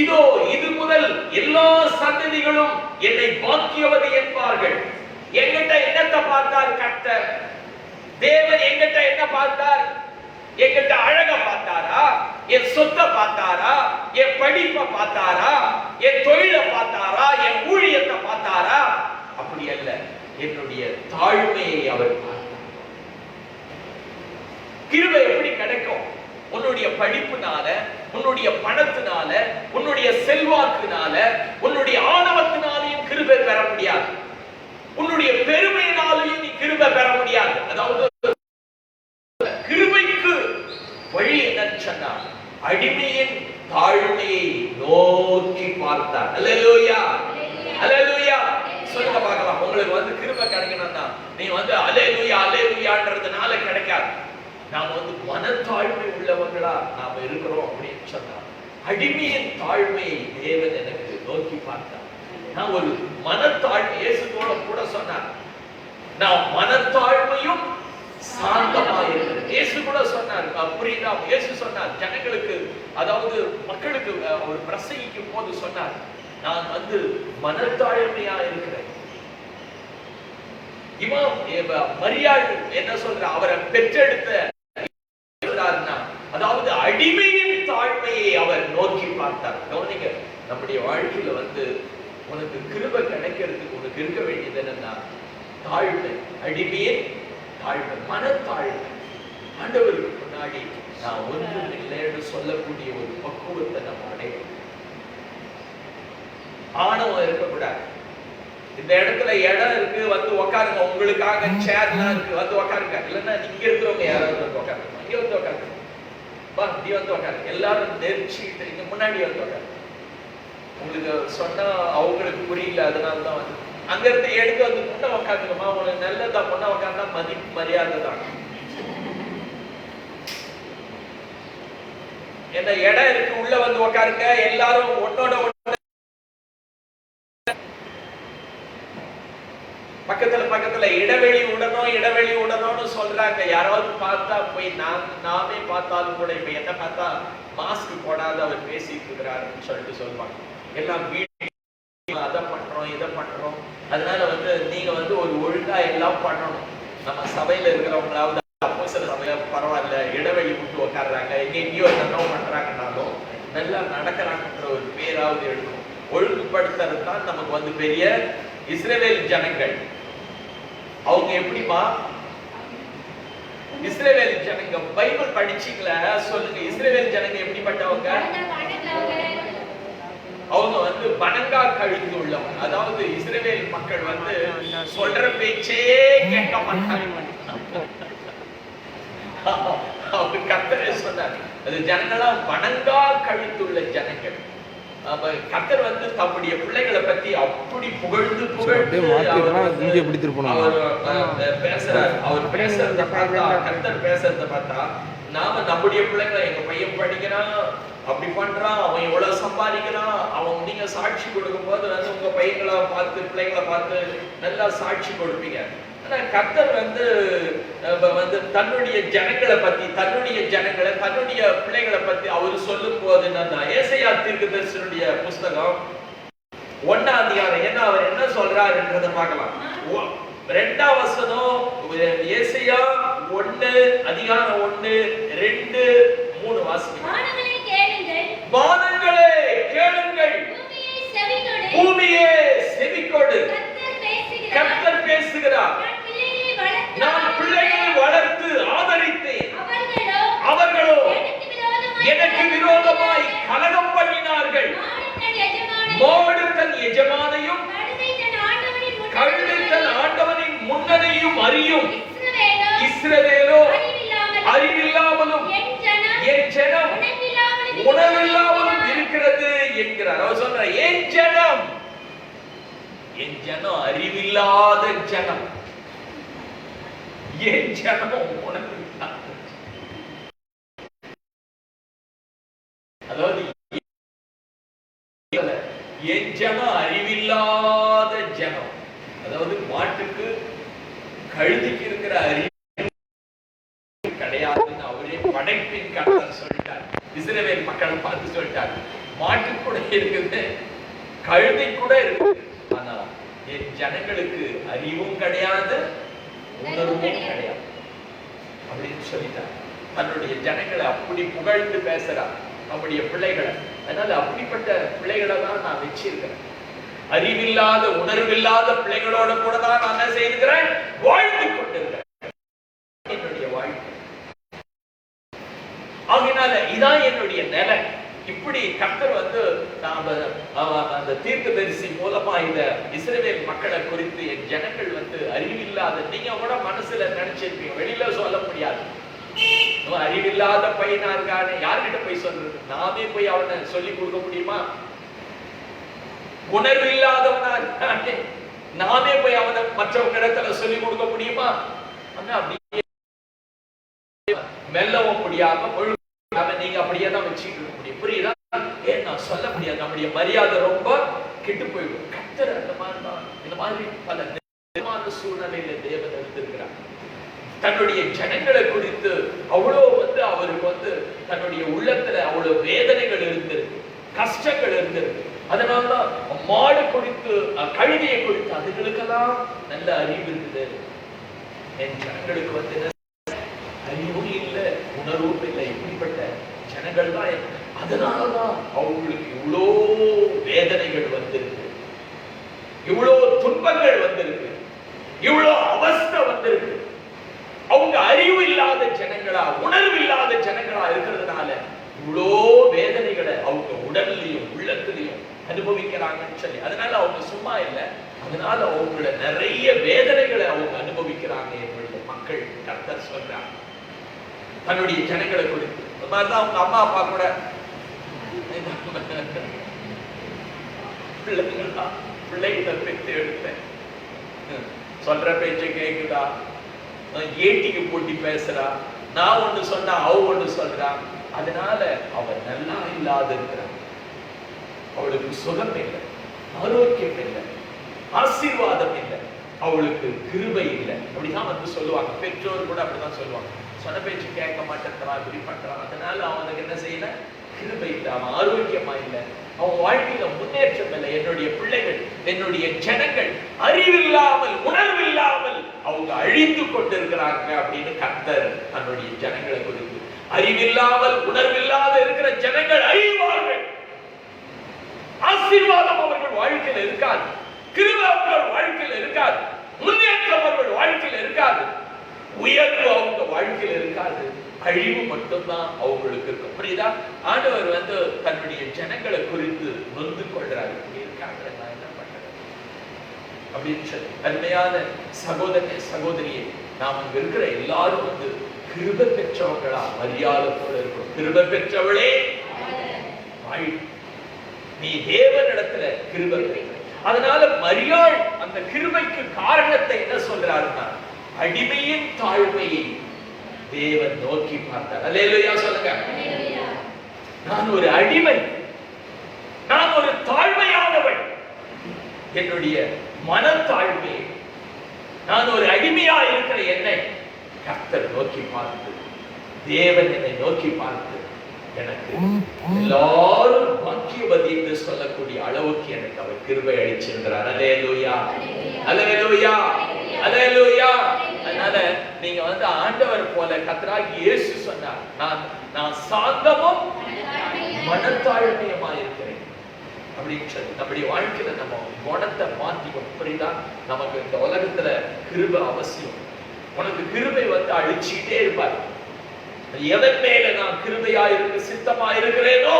இதோ இது முதல் எல்லா சந்ததிகளும் என்னை பாக்கியவதி என்பார்கள். எங்கிட்ட என்னத்தை பார்த்தார் கர்த்தர்? தேவன் எங்கிட்ட என்ன பார்த்தார்? எங்கிட்ட அழக பார்த்தாரா? என் சொத்தை பார்த்தாரா? என் படிப்பை பார்த்தாரா? என் தொழிலை பார்த்தாரா? என் ஊழியத்தை பார்த்தாரா? அப்படி அல்ல, என்னுடைய தாழ்மையை அவர் பார்த்தார். கிருபை எப்படி கிடைக்கும்? உன்னுடைய படிப்புனால, உன்னுடைய பணத்தினால, உன்னுடைய செல்வாக்குனால, உன்னுடைய ஆணவத்தினாலையும் கிருபை பெற முடியாது. உன்னுடைய பெருமையினாலையும் நீ கிருபை பெற முடியாது. அதாவது கிருபைக்கு வழி என்னன்னு சொன்னா, அடிமையின் தாழ்மையை நோக்கி பார்த்தார். அல்லேலூயா, அல்லேலூயா. சொல்லுங்க பார்க்கலாம். உங்களுக்கு கிருபை கிடைக்கணும்னா நீ அல்லேலூயா அல்லேலூயான்றதுனால கிடைக்காது. நாம் மனத்தாழ்மை உள்ளவங்களா நாம இருக்கிறோம் அப்படின்னு சொன்னா, அடிமையின் தாழ்மையை தேவன் எனக்கு நோக்கி பார்த்தார். நான் ஒரு மனத்தாழ்மை, இயேசுவோட கூட சொன்னார், நான் மனத்தாழ்மையும் சாந்தமாயிருக்கிறேன். இயேசு கூட சொன்னார். அப்படின்னா இயேசு சொன்னார் ஜனங்களுக்கு, அதாவது மக்களுக்கு ஒரு பிரசங்கிக்கும் போது சொன்னார், நான் மனத்தாழ்மையா இருக்கிறேன். இமாம் மரியாள் என்ன சொல்ற, அவரை பெற்றெடுத்த, அதாவது அடிமையின் தாழ்மையை அவர் நோக்கி பார்த்தார். கவனிங்க, நம்முடைய வாழ்க்கையில உனக்கு கிருபை கிடைக்கிறதுக்கு உனக்கு இருக்க வேண்டியது என்னன்னா தாழ்மை. அடிமையின் தாழ்மை, மனத்தாழ்மை. ஆண்டவருக்கு முன்னாடி நான் ஒன்றும் இல்லைன்னு சொல்லக்கூடிய ஒரு பக்குவத்தை நம்ம அடையணும். ஆணவம் இருக்கக்கூடாது. இந்த இடத்துல இடம் இருக்கு, உட்காருங்க, உங்களுக்காக சேர்லாம் இருக்கு, உட்காருங்க. இல்லைன்னா இங்க இருக்கிறவங்க யாராவது உட்காருங்க, இங்க உட்காருங்க, நீ உட்காருங்க. எல்லாரும் நெரிச்சிட்டு இங்க முன்னாடி உட்காருங்க. உங்களுக்கு சொன்னா அவங்களுக்கு புரியல, அதனாலதான் அங்க இருந்து எடுத்து முன்ன உட்காந்துக்கமா, உங்களுக்கு நல்லதா முன்ன உட்காந்தா மதிப்பு மரியாதை தான். என்ன இடம் இருக்கு, உள்ள உட்காருங்க. எல்லாரும் ஒன்னோட பக்கத்துல இடைவெளி விடணும்னு சொல்றாங்க. யாராவது பார்த்தா போய் நாமே பார்த்தாலும் கூட, இப்ப என்ன பார்த்தா மாஸ்க் போடாத அவர் பேசிட்டு இருக்கிறாருன்னு சொல்லிட்டு சொல்லுவாங்க. எல்லாம் அதை பண்றோம், இதை பண்றோம். அதனால நீங்க ஒரு ஒழுங்கா எல்லாம் பண்ணணும். நம்ம சபையில இருக்கிறவங்களாவது அப்போஸ்தலர் சபையில பரவாயில்ல, இடைவெளி விட்டு உட்காடுறாங்க, எங்கேயோ என்ன பண்றாங்கன்னாலும் நல்லா நடக்கிறாங்கன்ற ஒரு பேராவது எடுக்கும். ஒழுங்குபடுத்துறது தான் நமக்கு பெரிய இஸ்ரவேல் ஜனங்கள். அவங்க எப்படிமா? இஸ்ரவேல் ஜனங்க பைபிள் படிச்சீங்களா? சொல்லுங்க, இஸ்ரவேல் ஜனங்க எப்படிப்பட்டவங்க? அவங்க வணங்கா கழுத்து உள்ளவங்க. அதாவது இஸ்ரவேல் மக்கள் சொல்ற பேச்சே கேட்க மாட்டாங்க. அவர் கர்த்தரே சொன்னார், அது ஜனங்களா வணங்கா கழுத்துள்ள ஜனங்கள். கர்த்தர் தம்முடைய பிள்ளைகளை பத்தி அப்படி புகழ்ந்து பேசுறார். அவர் பேசுறத பார்த்தா, கர்த்தர் பேசுறத பார்த்தா, நாம நம்முடைய பிள்ளைங்களை, எங்க பையன் படிக்கிறான், அப்படி பண்றான், அவன் எவ்வளவு சம்பாதிக்கிறான், அவன் நீங்க சாட்சி கொடுக்கும் போது உங்க பையங்களை பார்த்து, பிள்ளைங்களை பார்த்து நல்லா சாட்சி கொடுப்பீங்க. ஆனா கர்த்தர் தன்னுடைய ஜனங்களை பத்தி, தன்னுடைய பிள்ளைகளை பத்தி அவர் சொல்லும் போது ஏசாயா தீர்க்கதரிசியுடைய புஸ்தகம் 1ஆம் அதிகாரம் என்ன அவர் என்ன சொல்றாருன்றதை பார்க்கலாம். 2ஆம் வசனம், ஏசாயா 1 அதிகாரம் 1, 2, 3 வாசிங்க. வானங்களே கேளுங்கள், பூமியே செவிக்கொடு. கர்த்தர் பேசுகிறார். நான் பிள்ளைகளை வளர்த்து ஆதரித்தேன், அவர்களோ எனக்கு விரோதமாய் கலகம் பண்ணினார்கள். மாடு தன் எஜமானையும் கழுதை தன் ஆண்டவனின் முன்னதையும் அறியும். இஸ்ரவேலோ அறிவில்லாமலும் என் ஜனம் உணவில்லாமலும் இருக்கிறது என்கிறார். அவர் சொல்ற, என் ஜனம் என் ஜனம் அறிவில்லாத ஜனம், என் ஜனம் உணர்வில்லாத. அதாவது என் ஜனம் அறிவில்லாத ஜனம். அதாவது மாட்டுக்கு கழுதிக்கு இருக்கிற அறிவு கிடையாதுன்னு அவரே படைப்பின் கர்த்தர் சொல்லிட்டார். இஸ்ரவேல் மக்களை பார்த்து சொல்லிட்டார், மாட்டுக்கு கூட இருக்குது, கழுதை கூட இருக்கு, ஆனா என் ஜனங்களுக்கு அறிவும் கிடையாது, உணர்வும் கிடையாது அப்படின்னு சொல்லிட்டார். தன்னுடைய ஜனங்களை அப்படி புகழ்ந்து பேசுறார், நம்முடைய பிள்ளைகளை. அதனால அப்படிப்பட்ட பிள்ளைகளை தான் நான் வச்சிருக்கிறேன். அறிவில்லாத உணர்வில்லாத பிள்ளைகளோட கூட தான் நான் என்ன செய்திருக்கிறேன், வாழ்ந்து கொண்டிருக்கிறேன் என்னுடைய வாழ்க்கை. ஆகினால இதான் என்னுடைய நிலை. இப்படி கர்த்தர் வந்து அந்த தீர்க்கதரிசி மூலமா இந்த இஸ்ரவேல் மக்களை குறித்து என் ஜனங்கள் வந்து அறிவில்லாத, நீங்க கூட மனசுல நினைச்சிருப்பீங்க, வெளியில சொல்ல முடியாது. அறிவில்லாத பையனா இருக்கான்னு யார்கிட்ட போய் சொல்றது? நாமே போய் அவனை சொல்லி கொடுக்க முடியுமா? உணர்வு இல்லாதவனா இருக்கானே நாமே போய் அவனை மற்றவங்க இடத்துல சொல்லி கொடுக்க முடியுமா? அப்படியே மெல்லவும் முடியாம நீங்க அப்படியே தான் வச்சுட்டு இருக்க முடியும். புரியுதா? ஏன் நான் சொல்ல முடியாது, நம்முடைய மரியாதை ரொம்ப கெட்டு போயிடும். கர்த்தர் அந்த மாதிரி தான் இந்த மாதிரி பல சூழ்நிலையில தேவன் எடுத்திருக்கிறார். தன்னுடைய ஜனங்களை குறித்து அவ்வளவு வந்து அவருக்கு வந்து தன்னுடைய உள்ளத்துல அவ்வளவு வேதனைகள் இருந்திருக்கு, கஷ்டங்கள் இருந்திருக்கு. அதனாலதான் மாடு குறித்து, கழுதையை குறித்து அதுகளுக்கெல்லாம் நல்ல அறிவு இருக்குது. என் ஜனங்களுக்கு வந்து அறிவும் இல்லை, உணர்வும் இல்லை. இப்படிப்பட்ட ஜனங்கள் தான். அதனாலதான் அவங்களுக்கு இவ்வளோ வேதனைகள் வந்திருக்கு, இவ்வளோ துன்பங்கள் வந்திருக்கு, இவ்வளோ அவஸ்தை வந்திருக்கு. அவங்க அறிவு இல்லாத ஜனங்களா, உணர்வு இல்லாத ஜனங்களா இருக்கிறதுனால இவ்வளோ வேதனைகளை அவங்க உடல்லையும் உள்ளத்திலையும் அனுபவிக்கிறாங்கன்னு சொல்லி. அதனால அவங்க சும்மா இல்லை, அதனால அவங்கள நிறைய வேதனைகளை அவங்க அனுபவிக்கிறாங்க என்னுடைய மக்கள். கர்த்தர் சொல்றாங்க தன்னுடைய ஜனங்களை குறித்து. அது மாதிரிதான் அவங்க அம்மா அப்பா கூட பிள்ளைகளை பெற்று எடுத்தேன், சொல்ற பேச்சை கேக்குதா, ஏட்டிக்கு போட்டி பேசுறா, நான் ஒண்ணு சொன்னா அவ ஒண்ணு சொல்றா. அதனால அவ நல்லா இல்லாத இருக்கிறான். அவளுக்கு சுகம் இல்லை, ஆரோக்கியம் இல்லை, ஆசீர்வாதம் இல்லை, அவளுக்கு கிருபை இல்லை. அப்படிதான் வந்து சொல்லுவாங்க. பெற்றோர் கூட அப்படிதான் சொல்லுவாங்க, சொன்ன பேச்சு கேட்க மாட்டேங்கிறான், இப்படி பண்றான், அதனால அவனுக்கு என்ன செய்யல, கிருபை இல்லை, அவன் ஆரோக்கியமா இல்லை, அவன் வாழ்க்கையில முன்னேற்றம் இல்லை. என்னுடைய பிள்ளைகள், என்னுடைய ஜனங்கள் அறிவில்லாமல் உணர்வில்லாமல் அவங்க அழிந்து கொண்டிருக்கிறாங்க அப்படின்னு கர்த்தர் தன்னுடைய ஜனங்களை குறித்து. அறிவில்லாமல் உணர்வில்லாத இருக்கிற ஜனங்கள் அழிவார்கள். ஆசீர்வாதம் அவர்கள் வாழ்க்கையில் இருக்காது, கிருபை அவர்கள் வாழ்க்கையில் இருக்காது, முன்னேற்றம் அவர்கள் வாழ்க்கையில் இருக்காது, உயர்வு அவங்க வாழ்க்கையில் இருக்காது, அழிவு மட்டும்தான் அவங்களுக்கு இருக்கும். புரியுதா? ஆண்டவர் வந்து தன்னுடைய ஜனங்களை குறித்து நொந்து கொள்றாரு. இருக்காங்க, நான் என்ன பண்றேன் அப்படின்னு சொல்லி. அருமையான சகோதரனே சகோதரியே, நாம் அங்க இருக்கிற எல்லாரும் வந்து கிருபை பெற்றவங்களா மரியாதை போல இருக்கணும். கிருபை பெற்றவளே நீ தேவனிடத்துல கிருபை பெற்ற. அதனால மரியாள் அந்த கிருபைக்கு காரணத்தை என்ன சொல்றாருன்னா, அடிமையின் தாழ்மையை தேவன் நோக்கி பார்த்தார். அல்லேலூயா சொல்லுங்க. நான் ஒரு அடிமை, நான் ஒரு தாழ்மையானவள், என்னுடைய மனத்தாழ்மை, நான் ஒரு அடிமையா இருக்கிற என்னை கர்த்தர் நோக்கி பார்த்து, தேவன் என்னை நோக்கி பார்த்து எனக்கு எல்லாரும் பாக்கியவதி என்று சொல்லக்கூடிய அளவுக்கு எனக்கு அவர் கிருபை அளிச்சிருக்கிறார். அல்லேலூயா, அல்லேலூயா, அல்லேலூயா. அதனால நீங்க வந்து ஆண்டவர் போல கர்த்தராகிய இயேசு சொன்னார், நான் சாந்தமும் மனத்தாழ்மையுமா இருக்கிறேன் அப்படின்னு சொல்லி. நம்முடைய வாழ்க்கையில நம்ம குணத்தை மாத்திக்கணும். புரியுதா? நமக்கு இந்த உலகத்துல கிருபை அவசியம். உனக்கு கிருபை வந்து அழிச்சுட்டே இருப்பார். எவன் மேல நான் கிருபையா இருக்கு சித்தமா இருக்கிறேனோ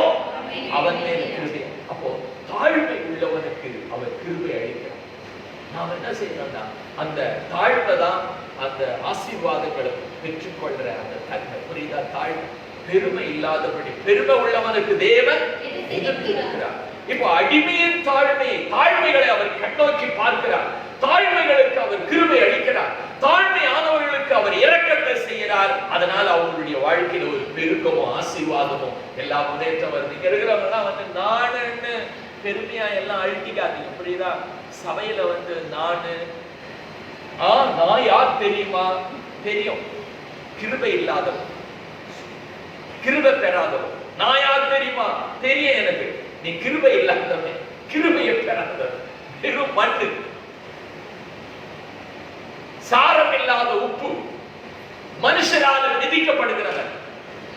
அவன் மேல கிருபை. அப்போ தாழ்மை உள்ளவனுக்கு அவர் கிருபை அளிக்கிறார். நாம் என்ன செய்யணும்னா அந்த தாழ்மை தான் அந்த ஆசீர்வாதங்களை பெற்றுக்கொள்ற அந்த தன்மை. புரியுதா? தாழ்மை பெருமை இல்லாதபடி. பெருமை உள்ளவனுக்கு தேவன் எதிர்த்து இருக்கிறார். இப்போ அடிமையின் தாழ்மைகளை அவர் கண்ணோக்கி பார்க்கிறார். தாழ்மைகளுக்கு அவர் கிருபை அளிக்கிறார். தாழ்மையானவர்களுக்கு அவர் இரக்கத்தை செய்கிறார். அதனால் அவங்களுடைய வாழ்க்கையில ஒரு பெருக்கமும் ஆசீர்வாதமும் எல்லாம் முன்னேற்றம் வருது. இங்க இருக்கிறவங்கலாம் நானுன்னு பெருமையா எல்லாம் அழுத்திக்காதீங்க. இப்படிதான் சபையில நான் யார் தெரியுமா? தெரியும். கிருபை இல்லாதவன், கிருபை பெறாதவன். நான் யார் தெரியுமா? தெரியும் எனக்கு. நீ கிருபை இல்லாதவன், கிருபையை பெறாதவன், வெறும் மண்ணு, சாரம் இல்லாத உப்பு, மனுஷரால் மிதிக்கப்படுகிறவன்.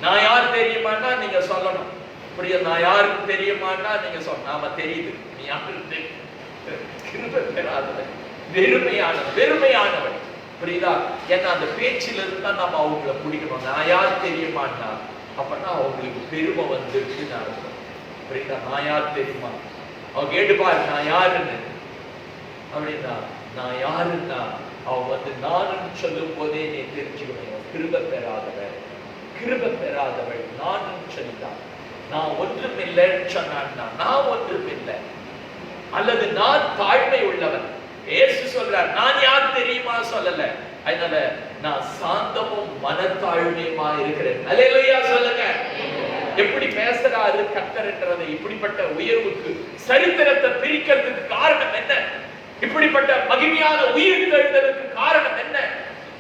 நான் யார் தெரியுமான்னா நீங்க சொல்லணும். அப்படியே நான் யாருக்கு தெரியுமான்னா நீங்க சொல்ல. நாம தெரியுது. நீ யாருக்கு? கிருபை பெறாதவன், வெறுமையானவன். புரியுதா? ஏன்னா அந்த பேச்சில இருந்தா நம்ம அவங்கள பிடிக்கணும். நான் யார் தெரியுமான்னா அப்பனா அவங்களுக்கு பெருமை வந்துருச்சுன்னு அர்த்தம். புரியுதா? நான் யார் தெரியுமா? அவங்க கேட்டுப்பாரு நான் யாருன்னு. அப்படின்னா நான் யாருன்னா அவன் நானுன்னு சொல்லும் போதே நீ தெரிஞ்சுக்கணும். கிருபை பெறாதவள் நானுன்னு சொல்லிட்டான். நான் ஒன்றும் இல்லைன்னு சொன்னான்னா நான் ஒன்றும் இல்லை. அல்லது நான் தாழ்மை உள்ளவன். இயேசு சொல்றார் நான் யார் தெரியுமா சொல்லல. அதனால நான் சாந்தமும் மனத்தாழ்மையுமா இருக்கிறேன். அல்லேலூயா சொல்லுங்க. எப்படி பேசுறாரு கர்த்தர்ன்றதை இப்படிப்பட்ட உயர்வுக்கு சரித்திரத்தை பிரிக்கிறதுக்கு காரணம் என்ன? இப்படிப்பட்ட மகிமையான உயிர் தெழுதலுக்கு காரணம் என்ன?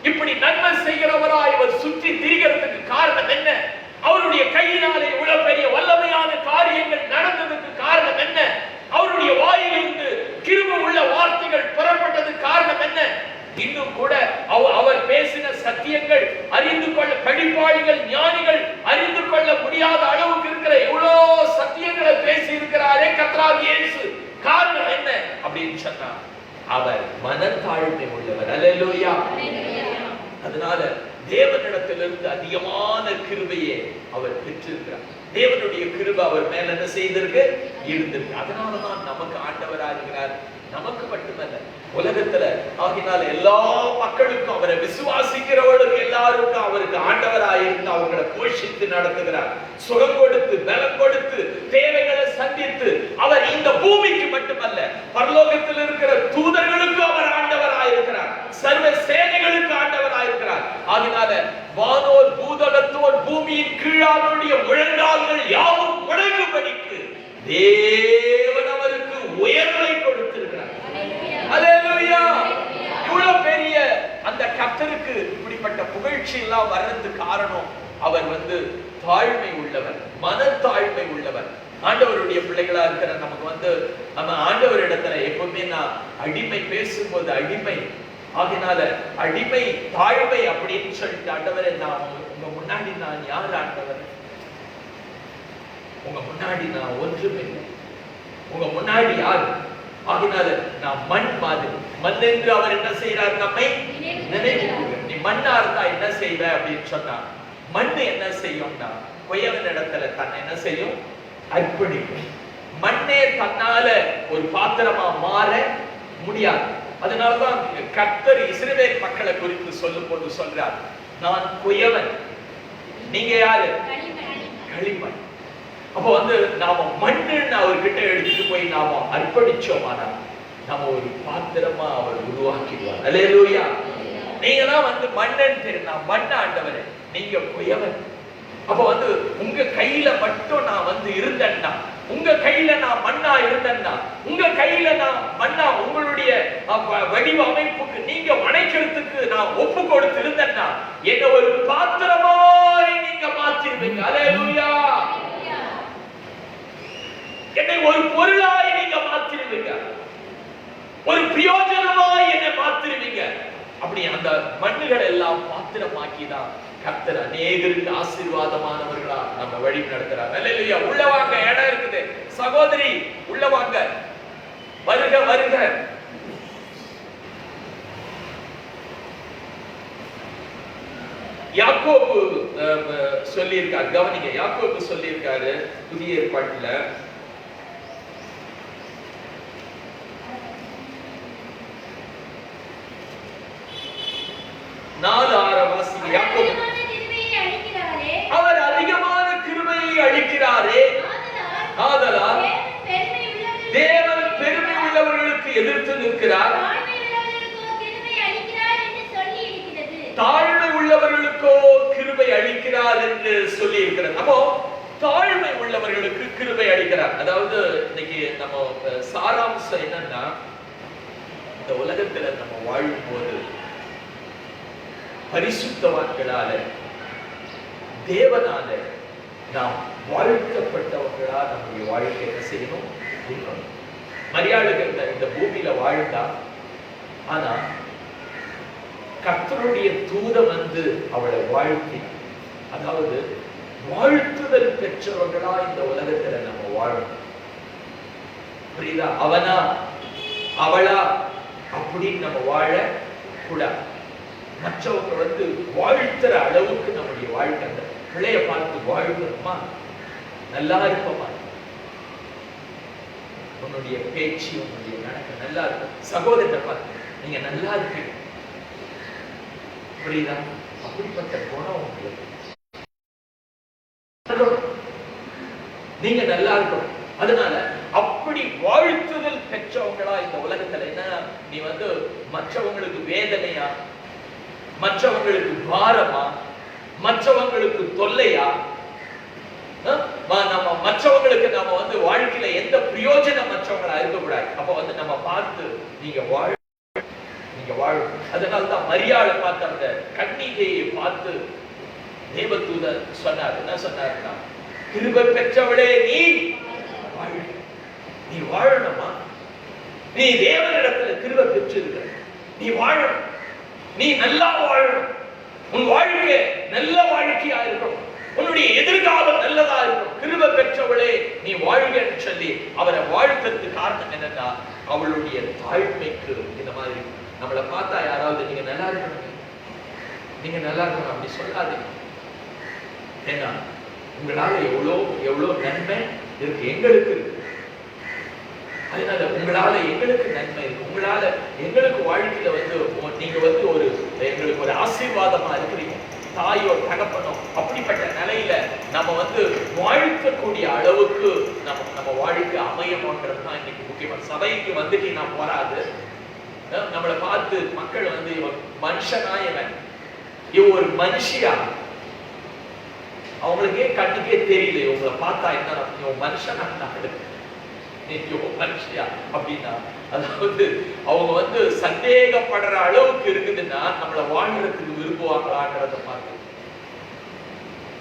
இப்படி நன்மை செய்கிறவராய் இவர் சுற்றி திரிகிறதுக்கு காரணம் என்ன? அவருடைய கையினாலே இவ்வளவு பெரிய வல்லமையான காரியங்கள் நடந்ததுக்கு காரணம் என்ன? அவருடைய வாயிலிருந்து கிருபை உள்ள வார்த்தைகள் புறப்பட்டதுக்கு காரணம் என்ன? இன்னும் கூட அவர் பேசின சத்தியங்கள் அறிந்து கொள்ள படிப்பாளிகள் ஞானிகள் அறிந்து கொள்ள முடியாத அளவுக்கு இருக்கிற எவ்வளவு சத்தியங்களை பேசி இருக்கிறாரே கர்த்தராகிய இயேசு. காரணம் என்ன அப்படின்னு சொன்னா அவர் மனத்தாழ்மை உள்ளவர். அல்லேலூயா. அதனால தேவனிடத்திலிருந்து அதிகமான கிருபையை அவர் பெற்றிருக்கிறார். தேவனுடைய கிருபை அவர் மேல என்ன செய்திருக்கு? இருந்திருக்கு. அதனாலதான் நமக்கு ஆண்டவராக இருக்கிறார். நமக்கு மட்டுமல்ல, உலகத்துல ஆகினால எல்லா மக்களுக்கும் அவரை விசுவாசிக்கிறவர்களுக்கு எல்லாருக்கும் அவருக்கு ஆண்டவராக இருந்து அவர்களை போஷித்து நடத்துகிறார். சுகம் கொடுத்து பலம் கொடுத்து தேவைகளை சந்தித்து அவர் இந்த பூமிக்கு மட்டுமல்ல பரலோகத்தில் இருக்கிற தூதர்களுக்கு அவர் ஆண்டவராக இருக்கிறார். சர்வ சேனைகளுக்கு ஆண்டவராக இருக்கிறார். ஆகினால வானோர் பூதலத்தோர் பூமியின் கீழானுடைய முழங்கால்கள் யாவும் முழங்கும்படிக்கு தேவன் அவருக்கு உயர்வை கொடுத்திருக்கிறார். அல்லேலூயா. இவ்வளவு பெரிய அந்த கர்த்தருக்கு இப்படிப்பட்ட புகழ்ச்சி எல்லாம் வர்றதுக்கு காரணம் அவர் தாழ்மை உள்ளவர், மனத்தாழ்மை உள்ளவர். ஆண்டவருடைய பிள்ளைகளா இருக்கிற நமக்கு நம்ம ஆண்டவர் இடத்துல எப்பவுமே நான் அடிமை பேசும்போது அடிமை ஆகினால அடிமை தாழ்மை அப்படின்னு சொல்லிட்டு ஆண்டவரே நான் உங்க முன்னாடி நான் யார் ஆண்டவர்? உங்க முன்னாடி நான் ஒன்றுமில்லை. உங்க முன்னாடி யார்? ஆகினால நான் மண் மாதிரி. மண் என்று அவர் என்ன செய்யறார்? நம்மை நினைவு. நீ மண்ணா இருந்தா என்ன செய்வ அப்படின்னு சொன்னா மண்ணு என்ன செய்யும்னா கொயவன் இடத்துல தன்னை என்ன செய்யும்? அர்ப்பணிக்கும். மண்ணே தன்னால ஒரு பாத்திரமா மாற முடியாது. அதனாலதான் கர்த்தர் இஸ்ரவேல் மக்களை குறித்து சொல்லும் போது சொல்றார் நான் கொயவன், நீங்க யாரு? களிமண். அப்போ நாம மண்ணுன்னு அவர்கிட்ட எடுத்துட்டு போய் நாம அர்ப்பணிச்சோமானா நாம ஒரு பாத்திரமா அவர் உருவாக்கிடுவார். அல்லேலூயா. நீங்க தான் மண்ணன் தெரியும். நான் மண்ண ஆண்டவரே, நீங்க கொயவன். அப்போ உங்க கையில மட்டும் நான் இருந்தேன்னா, உங்க கையில நான் மண்ணா இருந்தேன்னா, உங்க கையில நான் மண்ணா உங்களுடைய வடிவ அமைப்புக்கு நீங்க வணைக்கிறதுக்கு நான் ஒப்பு கொடுத்து இருந்தேன்னா என்ன ஒரு பாத்திரமாய் நீங்க மாற்றிருவீங்க. அல்லேலூயா. என்னை ஒரு பொருளாய் நீங்க மாற்றிருவீங்க, ஒரு பிரயோஜனமாய் என்னை மாற்றிருவீங்க. அப்படி அந்த மண்ணுகளை எல்லாம் பாத்திரமாக்கிதான் கர்த்தர் அநேகருக்கு ஆசீர்வாதமானவர்களா நம்ம வழி நடத்துறாங்க. அல்லேலூயா. உள்ள வாங்க, இடம் இருக்குது. சகோதரி உள்ள வாங்க, வருக வருக. யாக்கோபு சொல்லியிருக்காரு, கவனிங்க. யாக்கோபு சொல்லியிருக்காரு புதிய ஏற்பாட்டுல 4:6 வாசிங்க. யாக்கோபு அவர் அதிகமான கிருபையை அளிக்கிறாரே, ஆதலால் இருக்கிறார். தாழ்மை உள்ளவர்களுக்கோ கிருபை அளிக்கிறார் என்று சொல்லி இருக்கிறார். அப்போ தாழ்மை உள்ளவர்களுக்கு கிருபை அளிக்கிறார். அதாவது இன்னைக்கு நம்ம சாராம்சம் என்னன்னா, இந்த உலகத்துல நம்ம வாழும்போது பரிசுத்தவான்களால தேவனால நாம் வாழ்க்கப்பட்டவர்களா நம்முடைய வாழ்க்கை என்ன செய்யணும் இருக்கணும். மரியாளுக்கு இந்த பூமியில வாழ்ந்தா, ஆனா கர்த்தருடைய தூதன் வந்து அவளை வாழ்த்தினார். அதாவது வாழ்த்துதல் பெற்றவர்களா இந்த உலகத்துல நம்ம வாழணும். புரியுதா? அவனா அவளா அப்படின்னு நம்ம வாழ கூடாது. மற்றவங்க வந்து வாழ்த்துற அளவுக்கு நம்முடைய வாழ்க்கை, அந்த பிள்ளைய பார்த்து வாழ்கிறோமா, நல்லா இருப்போமா, உன்னுடைய பேச்சு உன்னுடைய நடக்க நல்லா இருக்கும், சகோதரனை பார்த்து நீங்க நல்லா இருப்பீங்க, புரியுதா? அப்படிப்பட்ட குணம் உங்களுக்கு, நீங்க நல்லா இருக்கணும். அதனால அப்படி வாழ்த்துதல் பெற்றவங்களா இந்த உலகத்துல என்ன, நீ வந்து மற்றவங்களுக்கு வேதனையா, மற்றவங்களுக்கு பாரமா, மற்றவங்களுக்கு தொல்லையா, நம்ம மற்றவங்களுக்கு நம்ம வந்து வாழ்க்கையில எந்த பிரயோஜனம் மற்றவங்களா இருக்கக்கூடாது. அப்ப வந்து நம்ம பார்த்து நீங்க வாழ, நீங்க வாழும். அதனால்தான் மரியாதை பார்த்து அந்த கன்னிகையை பார்த்து தேவதூதன் சொன்னார். என்ன சொன்னாருன்னா, கிருபை பெற்றவளே நீ வாழ, நீ வாழணுமா, நீ தேவனிடத்துல கிருபை பெற்றிருக்கிற, நீ வாழணும், நீ நல்லா வாழணும், உன் வாழ்க்கை நல்ல வாழ்க்கையா இருக்கணும், உன்னுடைய எதிர்காலம் நல்லதா இருக்கும், கிருபை பெற்றவளே நீ வாழ்கன்னு சொல்லி அவரை வாழ்த்துறதுக்கு காரணம் என்னன்னா, அவளுடைய தாழ்மைக்கு. இந்த மாதிரி நம்மளை பார்த்தா யாராவது நீங்க நல்லா இருக்கணும், நீங்க நல்லா இருக்கணும் அப்படி சொல்லாதீங்க. ஏன்னா உங்களால எவ்வளவு நன்மை இருக்கு, எங்களுக்கு இருக்கு. அதனால உங்களால எங்களுக்கு நன்மை இருக்கு, உங்களால எங்களுக்கு வாழ்க்கையில வந்து நீங்க வந்து ஒரு எங்களுக்கு ஒரு ஆசீர்வாதமா இருக்கிறீங்க, தாயோ தகப்பனோ. அப்படிப்பட்ட நிலையில நம்ம வந்து வாழ்க்கக்கூடிய அளவுக்கு நம்ம வாழ்க்கை அமையணும்ன்றது தான் இன்னைக்கு முக்கியமான. சபைக்கு வந்துட்டு நான் போறாது, நம்மளை பார்த்து மக்கள் வந்து இவன் மனுஷனா, இவன் ஒரு மனுஷியா, அவங்களுக்கே கண்ணுக்கே தெரியல, இவங்களை பார்த்தா என்ன இவன் மனுஷனா மனுஷியா அப்படின்னா, அதாவது அவங்க வந்து சந்தேகப்படுற அளவுக்கு இருக்குதுன்னா நம்மளை வாழ்றதுக்கு விரும்புவாங்களான்றத பார்த்து.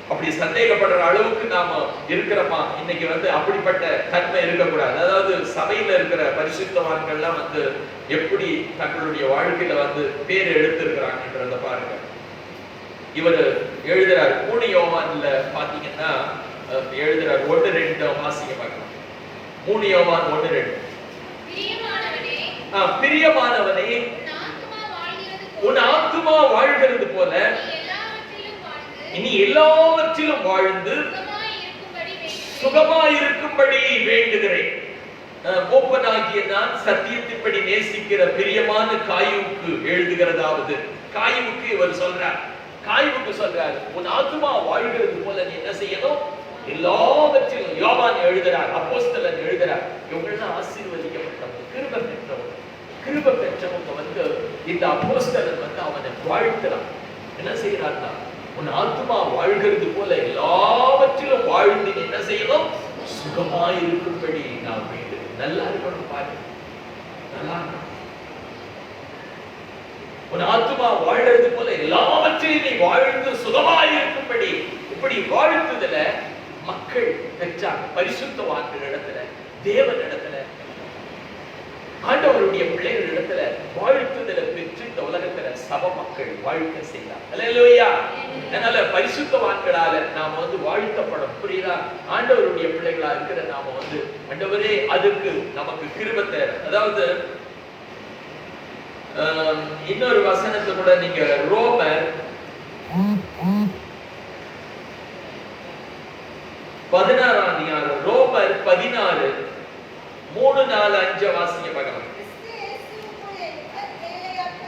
அப்படி சந்தேகப்படுற அளவுக்கு நாம இருக்கிறோமா இன்னைக்கு வந்து அப்படிப்பட்ட தன்மை இருக்கக்கூடாது. அதாவது சபையில இருக்கிற பரிசுத்தவான்கள்லாம் வந்து எப்படி தங்களுடைய வாழ்க்கையில வந்து பேர் எடுத்திருக்கிறாங்கன்றத பாருங்க. இவர் எழுதுறார் 3 யோவான்ல பாத்தீங்கன்னா எழுதுறார் 1-2 வாசிக்க பார்க்கலாம். 3 யோவான் 1-2. பிரியமானவனே உன் ஆத்துமா வாழ்கிறது போல இனி எல்லாவற்றிலும் வாழ்ந்து சுகமாயிருக்கும்படி வேண்டுகிறேன். மூப்பனாகிய நான் சத்தியத்தின்படி நேசிக்கிற பிரியமான காயுவுக்கு எழுதுகிறதாவது, காயுவுக்கு இவர் சொல்றார், காயுவுக்கு சொல்றாரு, உன் ஆத்துமா வாழ்கிறது போல நீ என்ன செய்யணும், எல்லாவற்றிலும். யோவான் எழுதுறார், அப்போஸ்தலன் எழுதுறார், இவங்கெல்லாம் ஆசீர்வதிக்கப்பட்டவங்க, கிருபை பெற்றவங்க. கிருபை பெற்றவங்க வந்து இந்த அப்போஸ்தலன் வந்து அவனை வாழ்த்துறான். என்ன செய்யறாருன்னா, உன் ஆத்துமா வாழ்கிறது போல எல்லாவற்றிலும் வாழ்ந்து என்ன செய்யணும், சுகமாயிருக்கும்படி நான் வேண்டும். நல்லா இருக்கணும் பாரு, நல்லா இருக்கணும். உன் ஆத்துமா வாழ்றது போல எல்லாவற்றையும் நீ வாழ்ந்து சுகமாயிருக்கும்படி இப்படி வாழ்த்துதல மக்கள் பெற்றாங்க. பரிசுத்தவான்கள் இடத்துல, தேவன் இடத்துல, ஆண்டவருடைய பிள்ளைகள் இடத்துல வாழ்த்துதல பெற்று இந்த உலகத்துல சப மக்கள் வாழ்க்கை செய்யலாம். அல்லேலூயா. அதனால பரிசுத்தவான்களால நாம வந்து வாழ்த்தப்படும், புரியுதா? ஆண்டவருடைய பிள்ளைகளா இருக்கிற நாம வந்து ஆண்டவரே அதுக்கு நமக்கு கிருபை தேவை. அதாவது இன்னொரு வசனத்தை கூட நீங்க ரோமர் 16 ரோமர் 16 3, 4, 5 வாசிங்க பார்க்கலாம்.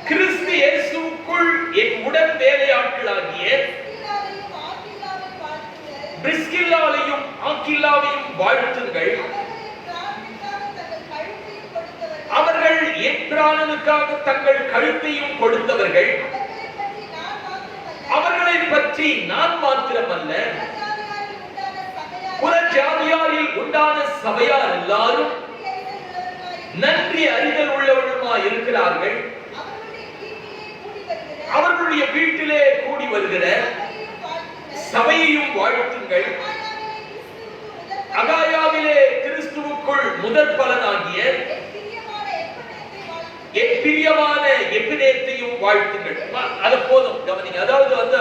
கிறிஸ்து இயேசுவுக்குள் என் உடன் வேலையாட்களாகிய பிரிஸ்கில்லாவையும் ஆக்கில்லாவையும் வாழ்த்துங்கள். அவர் அவர்கள் என் பிராணனுக்காக தங்கள் கழுத்தையும் கொடுத்தவர்கள். அவர்களை பற்றி நான் மாத்திரமல்ல, புறஜாதியாரில் உண்டான சபையார் எல்லாரும் நன்றி அறிதல் உள்ளவர்களுமாய் இருக்கிறார்கள். அவர்களுடைய வீட்டிலே கூடி வருகிற சபையையும் வாழ்த்துங்கள். அகாயாவிலே கிறிஸ்துவுக்குள் முதற் பலனாகிய என் பிரியமான எபினேத்தையும் வாழ்த்துங்கள். அது போதும், கவனிங்க. அதாவது வந்து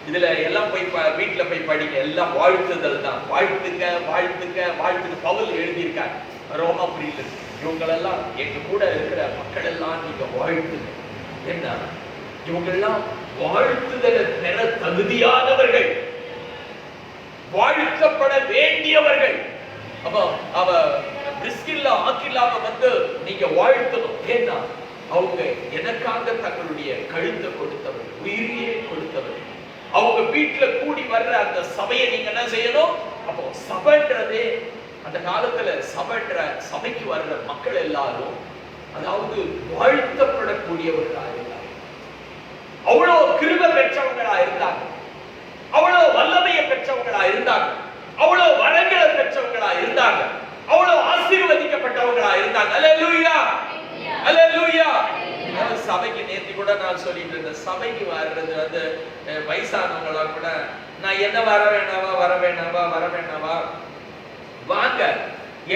இதுல எல்லாம் போய் வீட்டுல போய் படிங்க, எல்லாம் வாழ்த்துதல் தான். வாழ்த்துங்க வாழ்த்துங்க வாழ்த்துங்க. பவுல் எழுதியிருக்காங்க ரோமாபுரியில, இவங்களெல்லாம் எங்க கூட இருக்கிற மக்கள் எல்லாம் நீங்க வாழ்த்துங்க. என்ன, இவங்கெல்லாம் வாழ்த்துதலை பெற தகுதியானவர்கள், வாழ்த்தப்பட வேண்டியவர்கள். அப்ப அவ பிரிஸ்கில்லா ஆக்கில்லாவை வந்து நீங்க வாழ்த்தணும். ஏன்னா அவங்க எனக்காக தங்களுடைய கழுத்தை கொடுத்தவர், உயிரையே கொடுத்தவர். அவங்க வீட்டுல கூடி வர்ற அந்த சபையை நீங்க என்ன செய்யணும்? அப்போ சபைன்றதே அந்த காலத்துல சபைக்கு வர்ற மக்கள் எல்லாரும் அதாவது வாழ்த்தப்படக்கூடியவர்களா இருந்தாங்க. அவ்வளவு கிருபை பெற்றவங்களா இருந்தாங்க, அவ்வளவு வல்லமையை பெற்றவங்களா இருந்தாங்க, அவ்வளவு வரங்களை பெற்றவங்களா இருந்தாங்க, அவ்வளவு ஆசீர்வதிக்கப்பட்டவங்களா இருந்தாங்க. அல்லேலூயா அல்லேலூயா. சபைக்கு நேத்து கூட நான் சொல்லிட்டு இருந்தேன், சபைக்கு வர்றது வந்து வயசானவங்களா கூட நான் என்ன வர வேணாவா வாங்க,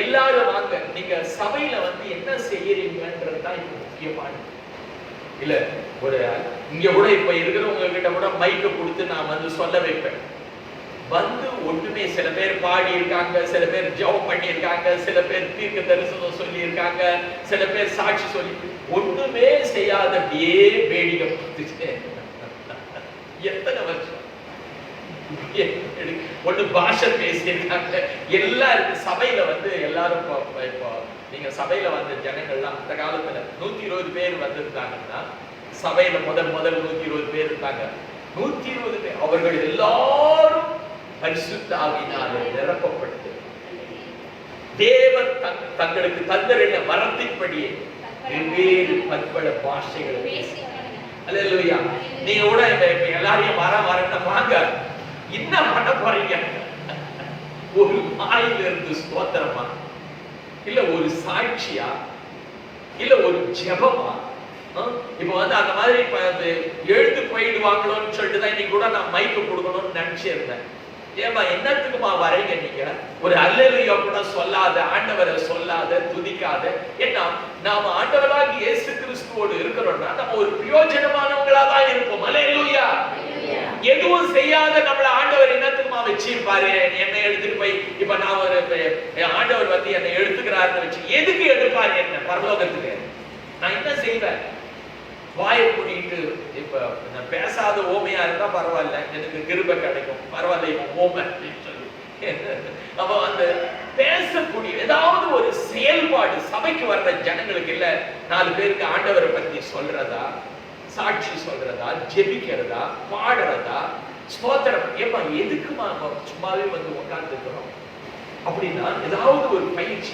எல்லாரும் வாங்க. நீங்க சபையில வந்து என்ன செய்யறீங்கன்றதுதான் இப்ப முக்கியமானது. இல்ல ஒரு இங்க கூட இப்ப இருக்கிறவங்க கிட்ட கூட மைக்க கொடுத்து நான் வந்து சொல்ல வைப்பேன். வந்து ஒண்ணுமே, சில பேர் பாடி இருக்காங்க, சில பேர் ஜெபம் பண்ணி இருக்காங்க, சில பேர் தீர்க்க தரிசனம் சொல்லி இருக்காங்க, சில பேர் சாட்சி சொல்லி, ஒண்ணுமே செய்யாத அப்படியே வேடிக்கை பார்த்துட்டு எத்தனை வருஷம் ஒண்ணு பாஷை பேசியிருக்காங்க. எல்லாரும் சபையில வந்து எல்லாரும் இப்போ நீங்க சபையில வந்த ஜனங்கள்லாம் அந்த காலத்துல 120 பேர் வந்திருந்தாங்கன்னா, சபையில முதல் 120 பேர் இருந்தாங்க. 120 பேர் அவர்கள் எல்லாரும் பரிசுத்த ஆவியினாலே நிரப்பப்பட்டு தேவன் தங்களுக்கு தந்திருந்த வரத்தின்படியே வெவ்வேறு பற்பல பாஷைகளை பேசி. அல்லேலூயா. நீங்க கூட எல்லாரையும் வரணும் வாங்க, என்ன பண்ண போறீங்க? ஒரு வாயிலிருந்து ஸ்தோத்திரமா, இல்ல ஒரு சாட்சியா, இல்ல ஒரு ஜெபமா? இப்ப வந்து அந்த மாதிரி எழுந்து போயிடுவாங்களோன்னு சொல்லிட்டு தான் இன்னைக்கு கூட நான் மைக்கு கொடுக்கணும்னு நினைச்சிருந்தேன். ஏமா என்னத்துக்குமா வரீங்க நீங்க? ஒரு அல்லேலூயா கூட சொல்லாத, ஆண்டவரை சொல்லாத, துதிக்காத. ஏன்னா நாம ஆண்டவராக இயேசு கிறிஸ்துவோடு இருக்கிறோம்னா நம்ம ஒரு பிரயோஜனமானவங்களா தான் இருப்போம். அல்லேலூயா. எதுவும் செய்யாத நம்மள ஆண்டவர் என்னத்துக்குமா வச்சிருப்பாரு? என்னை எடுத்துட்டு போய் இப்ப நான் ஒரு ஆண்டவர் வந்து என்னை எடுத்துக்கிறாருன்னு வச்சு எதுக்கு எடுப்பாரு என்ன பரலோகத்துக்கு? நான் என்ன செய்வேன்? வாயை மூடிட்டு இப்ப நான் பேசாத ஓமையா இருந்தா பரவாயில்ல, எனக்கு கிருபை கிடைக்கும், பரவாயில்ல இவன் ஓமை அப்படின்னு சொல்லி. அப்ப அந்த பேசக்கூடிய ஏதாவது ஒரு செயல்பாடு சபைக்கு வர்ற ஜனங்களுக்கு இல்ல, 4 பேருக்கு ஆண்டவரை பத்தி சொல்றதா, சாட்சி சொல்றதா, ஜெபிக்கிறதா, பாடுறதா, ஸ்தோத்திரம். ஏப்பா எதுக்குமா சும்மாவே வந்து உட்கார்ந்து இருக்கிறோம் அப்படின்னா ஏதாவது ஒரு பயிற்சி.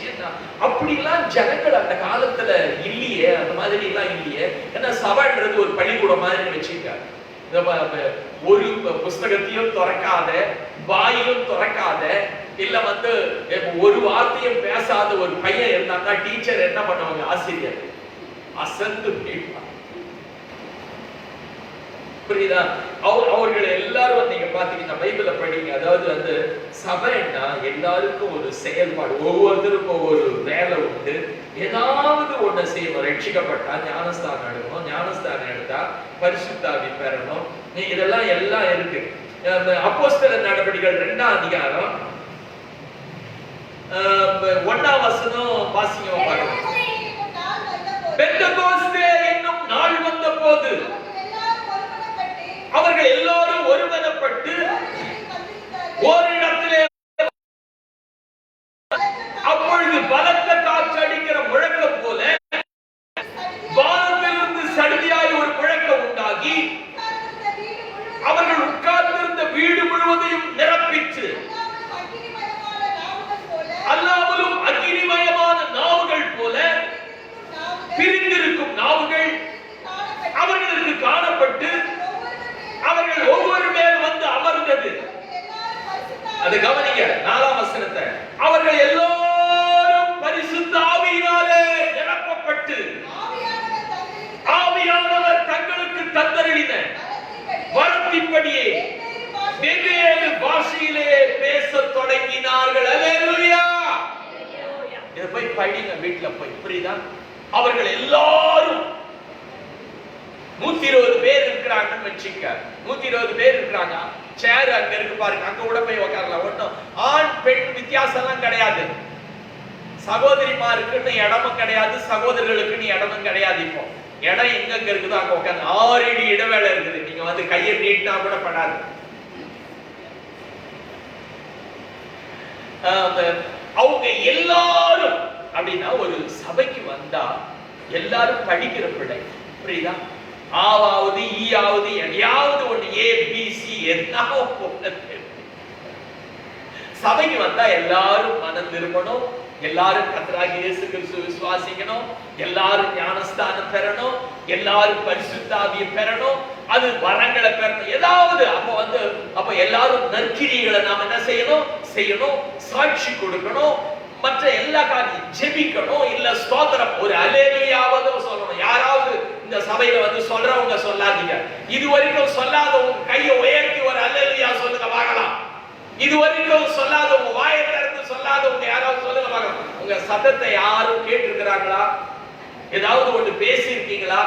அப்படிலாம் ஜனங்கள் அந்த காலத்துல இல்லையே, அந்த மாதிரி எல்லாம் இல்லையே. ஏன்னா சபைன்றது ஒரு பள்ளிக்கூடம் மாதிரி வச்சுக்காங்க. ஒரு புஸ்தகத்தையும் திறக்காத, வாயிலும் திறக்காத, இல்ல வந்து ஒரு வார்த்தையும் பேசாத ஒரு பையன் இருந்தாங்கன்னா டீச்சர் என்ன பண்ணுவாங்க? ஆசிரியர் அசந்து போயிடுவாங்க. புரியுதா? அவர்கள் எல்லாரும் நீங்க பாத்தீங்கன்னா பைபிள படிங்க. அதாவது வந்து சபைன்னா எல்லாருக்கும் ஒரு செயல்பாடு, ஒவ்வொருத்தருக்கும் ஒவ்வொரு வேலை உண்டு. ஏதாவது ஒண்ணு செய்யணும். ரட்சிக்கப்பட்டா ஞானஸ்தானம் எடுக்கணும், ஞானஸ்தானம் எடுத்தா பரிசுத்த ஆவி பெறணும். இதெல்லாம் எல்லாம் இருக்கு. அப்போஸ்தலர் நடவடிக்கைகள் 2ஆம் அதிகாரம் 1ஆம் வசனம் வாசிங்க பாருங்க. பெந்தெகோஸ்தே என்னும் நாள் வந்தபோது அவர்கள் எல்லாரும் ஒருமனப்பட்டு ஓரிடத்திலே, அப்பொழுது பலத்த காற்று அடிக்கிற முழக்கம் போல வானத்திலிருந்து சடுதியாய் ஒரு முழக்கம் உண்டாகி அவர்கள் உட்கார்ந்திருந்த வீடு முழுவதையும் நிரப்பிற்று. அல்லாமலும் அக்கினிமயமான நாவுகள் போல பாஷையிலே பேசத் தொடங்கினார்கள். அல்லேலூயா. இதை போய் படிங்க வீட்டுல போய், புரியுதா? அவர்கள் எல்லாரும் 120 பேர் இருக்கிறாங்கன்னு வச்சுக்க. 120 பேர் இருக்கிறாங்க. சேர் அங்க இருக்கு பாருங்க, அங்க கூட போய் உட்காரலாம். ஒண்ணும் ஆண் பெண் வித்தியாசம் எல்லாம் கிடையாது. சகோதரிமாருக்குன்னு இடமும் கிடையாது, சகோதரர்களுக்குன்னு இடமும் கிடையாது. இப்போ இடம் எங்க இருக்குதோ அங்க உட்காந்து 6 அடி இடைவேளை இருக்குது. நீங்க வந்து கையை நீட்டினா கூட படாது. அவங்க எல்லாரும் அப்படின்னா ஒரு சபைக்கு வந்தா எல்லாரும் படிக்கிற பிள்ளை, புரியுதா? ஆவாவது ஈயாவது எதையாவது ஒண்ணு ABC எதுனாவோ சபைக்கு வந்தா எல்லாரும் மனம் திரும்பணும், எல்லாரும் கர்த்தராகிய இயேசு கிறிஸ்துவை விசுவாசிக்கணும், எல்லாரும் ஞானஸ்தானம் பெறணும், எல்லாரும் பரிசுத்த ஆவியை பெறணும், அது வரங்களை பெறணும், ஏதாவது. அப்ப எல்லாரும் நற்கிரிகளை நாம என்ன செய்யணும், சாட்சி கொடுக்கணும், மற்ற எல்லா காரியம் ஜெபிக்கணும், இல்ல ஸ்தோத்திரம் ஒரு அல்லேலூயாவது சொல்லணும். யாராவது இந்த சபையில வந்து சொல்றவங்க சொல்லாதீங்க. இதுவரைக்கும் சொல்லாதவங்க கையை உயர்த்தி ஒரு அல்லேலூயா சொல்லுங்க பார்க்கலாம். இதுவரைக்கும் சொல்லாதவங்க, வாயை திறந்து சொல்லாதவங்க யாராவது சொல்லுங்க பார்க்கலாம். உங்க சத்தத்தை யாரும் கேட்டிருக்கிறாங்களா? ஏதாவது ஒன்று பேசி இருக்கீங்களா?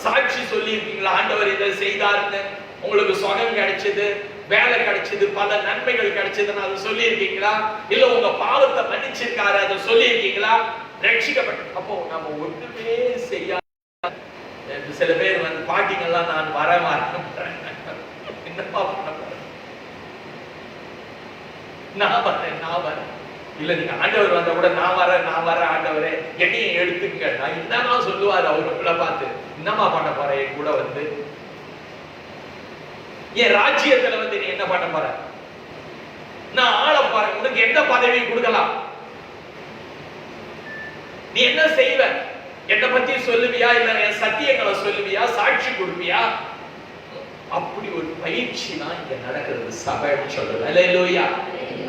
சாட்சி சொல்லி இருக்கீங்களா? ஆண்டவர் இதை செய்தாருன்னு, உங்களுக்கு சுகம் கிடைச்சது, வேலை கிடைச்சது, பல நன்மைகள் கிடைச்சதுன்னு அது சொல்லி இருக்கீங்களா? இல்ல உங்க பாவத்தை மன்னிச்சிருக்காரு அதை சொல்லி இருக்கீங்களா? ரட்சிக்கப்பட்ட அப்போ நம்ம ஒன்றுமே செய்ய. சில பேர் வந்து பாட்டிங்கெல்லாம் நான் வர மாட்டேன், என்னப்பா பண்ண போறேன், நான் வரேன். இல்ல நீங்க ஆண்டவர் வந்தா கூட நான் வரேன் ஆண்டவரே என்னையும் எடுத்துங்க. நான் என்னன்னா சொல்லுவாரு அவருக்குள்ள பார்த்து, என்னமா பண்ண போற என் கூட வந்து, என் ராஜ்யத்துல வந்து நீ என்ன பண்ண போற, நான் ஆள போறேன், உனக்கு என்ன பதவி கொடுக்கலாம், நீ என்ன செய்வ, என்ன பத்தி சொல்லுவியா, இல்ல என் சத்தியங்களை சொல்லுவியா, சாட்சி கொடுப்பியா? அப்படி ஒரு பயிற்சி தான் இங்க நடக்கிறது சபைன்னு சொல்றது. அல்லேலூயா.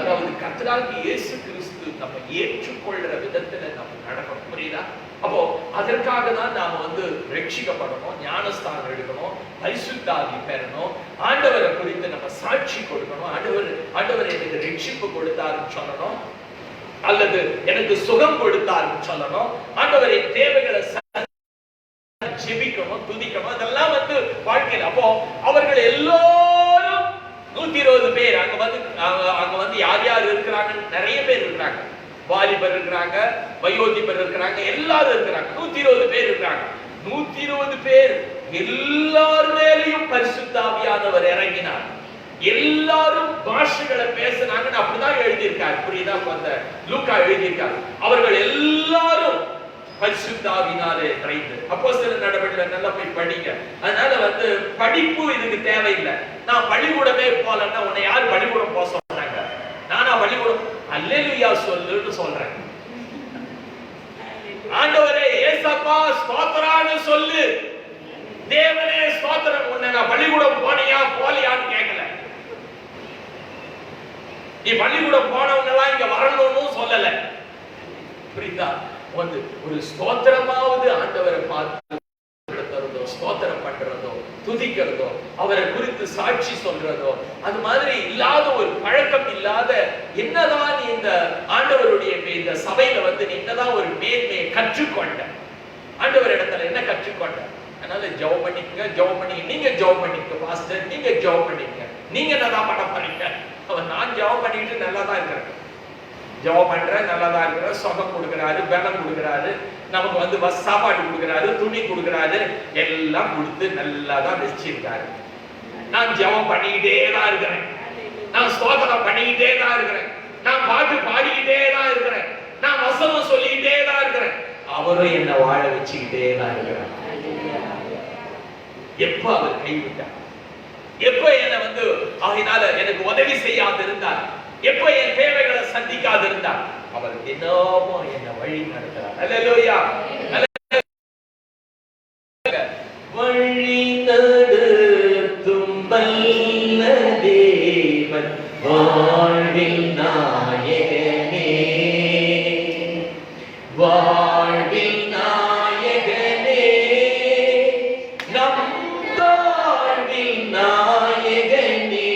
அதாவது கர்த்தராகிய இயேசு கிறிஸ்து நம்ம ஏற்றுக்கொள்ற விதத்துல நம்ம நடக்கணும், புரியுதா? அப்போ அதற்காக தான் நாம வந்து ரட்சிக்கப்படணும், ஞானஸ்தானம் எடுக்கணும், பரிசுத்த ஆவி பெறணும், ஆண்டவரை குறித்து நம்ம சாட்சி கொடுக்கணும். ஆண்டவர் எனக்கு ரட்சிப்பு கொடுத்தாருன்னு சொல்லணும், அல்லது எனக்கு சுகம் கொடுத்தாருன்னு சொல்லணும், ஆண்டவரை தேவைகளை ஜெபிக்கணும், துதிக்கணும். அதெல்லாம் வந்து வாழ்க்கையில். அப்போ அவர்கள் எல்லாரும் 120 பேர் அங்க வந்து யார் யார் இருக்கிறாங்க? நிறைய பேர் இருக்கிறாங்க. வாலிபர் இருக்கிறாங்க, வயோதிபர் இருக்கிறாங்க, எல்லாரும் இருக்கிறாங்க. 120 பேர் இருக்கிறாங்க. 120 பேர் எல்லார் மேலையும் பரிசுத்த ஆவியானவர் இறங்கினார். எல்லாரும் பாஷைகளை பேசினாங்கன்னு அப்படிதான் எழுதியிருக்காரு, புரியுதா? அந்த லூக்கா எழுதியிருக்காரு. அவர்கள் எல்லாரும் பரிசுத்த ஆவியினாலே நிறைந்து. அப்போஸ்தலர் நடவடிக்கைகளை நல்லா போய் படிங்க. அதனால வந்து படிப்பு இதுக்கு தேவையில்லை. நான் பள்ளிக்கூடமே போலன்னா உன்னை யார் பள்ளிக்கூடம் போக சொன்னாங்க? நானா பள்ளிக்கூடம் அல்லேலூயா சொல்லுன்னு சொல்றேன். ஆண்டவரே ஏசப்பா ஸ்தோத்திரான்னு சொல்லு, தேவனே ஸ்தோத்திரம். உன்னை நான் பள்ளிக்கூடம் போனியா போலியான்னு கேட்கல. நீ பள்ளிக்கூடம் போனவங்க எல்லாம் இங்க வரணும்னு சொல்லல, புரியுதா? வந்து ஒரு ஸ்தோத்திரமாவது ஆண்டவரை பார்த்து ஸ்தோத்திரம் பண்றதோ, துதிக்கிறதோ, அவரை குறித்து சாட்சி சொல்றதோ, அது மாதிரி இல்லாத ஒரு பழக்கம் இல்லாத, என்னதான் இந்த ஆண்டவருடைய இந்த சபையில வந்து நீ என்னதான் ஒரு மேன்மையை கற்றுக்கொண்ட, ஆண்டவர் இடத்துல என்ன கற்றுக்கொண்ட? அதனால ஜெபம் பண்ணிக்கங்க, நீங்க ஜெபம் பண்ணிக்க பாஸ்டர், நீங்க ஜெபம் பண்ணிக்க. நீங்க என்னதான் பண்ண போறீங்க? நான் ஜெபம் பண்ணிட்டு நல்லா தான் இருக்கிறேன், ஜெபம் பண்றேன், நல்லா தான் இருக்கிறேன், சுகம் கொடுக்கிறாரு, பலம் கொடுக்கிறாரு, நமக்கு வந்து சாப்பாடு கொடுக்கிறாரு, துணி கொடுக்கிறாரு, எல்லாம் கொடுத்து நல்லா தான் வச்சிருக்காரு. நான் ஜெபம் பண்ணிக்கிட்டே தான் இருக்கிறேன், நான் ஸ்தோத்திரம் பண்ணிக்கிட்டே தான் இருக்கிறேன், நான் பாட்டு பாடிக்கிட்டே தான் இருக்கிறேன், நான் வசனம் சொல்லிக்கிட்டே தான் இருக்கிறேன், அவரும் என்ன வாழ வச்சுக்கிட்டே தான் இருக்கிறார். எப்ப அவர் கைவிட்டார்? எப்ப என்ன வந்து ஆகினால எனக்கு உதவி செய்யாது இருந்தார்? எப்ப என் தேவைகளை சந்திக்காது இருந்தார்? அவர் தினமும் என்ன வழி நடத்துறார். அல்லேலூயா. வழி நடத்தும் வல்ல தேவன் வாழ்வில் நாயகனே, வாழ்வில் நாயகனே, நம் வாழ்வில் நாயகனே,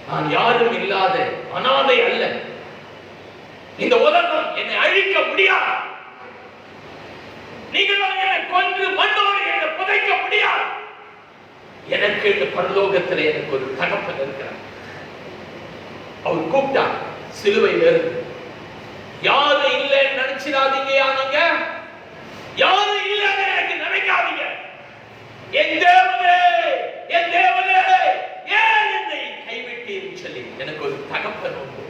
நான் யாரும் இல்லாத அனாதை அல்ல. இந்த உலகம் என்னை அழிக்க முடியாது. நீங்கள் என்னை கொன்று மண்ணோடு என்னை புதைக்க முடியாது. எனக்கு இந்த பரலோகத்தில் எனக்கு ஒரு தகப்பன் இருக்கிறார். அவர் கூப்பிட்டார் சிலுவையில் இருந்து. யாரும் இல்லைன்னு நினைச்சிடாதீங்கயா, நீங்க யாரும் இல்லைன்னு எனக்கு நினைக்காதீங்க. என் தேவனே, என் தேவனே, ஏன் என்னை கைவிட்டீர்னு சொல்லி எனக்கு ஒரு தகப்பன் உண்டு.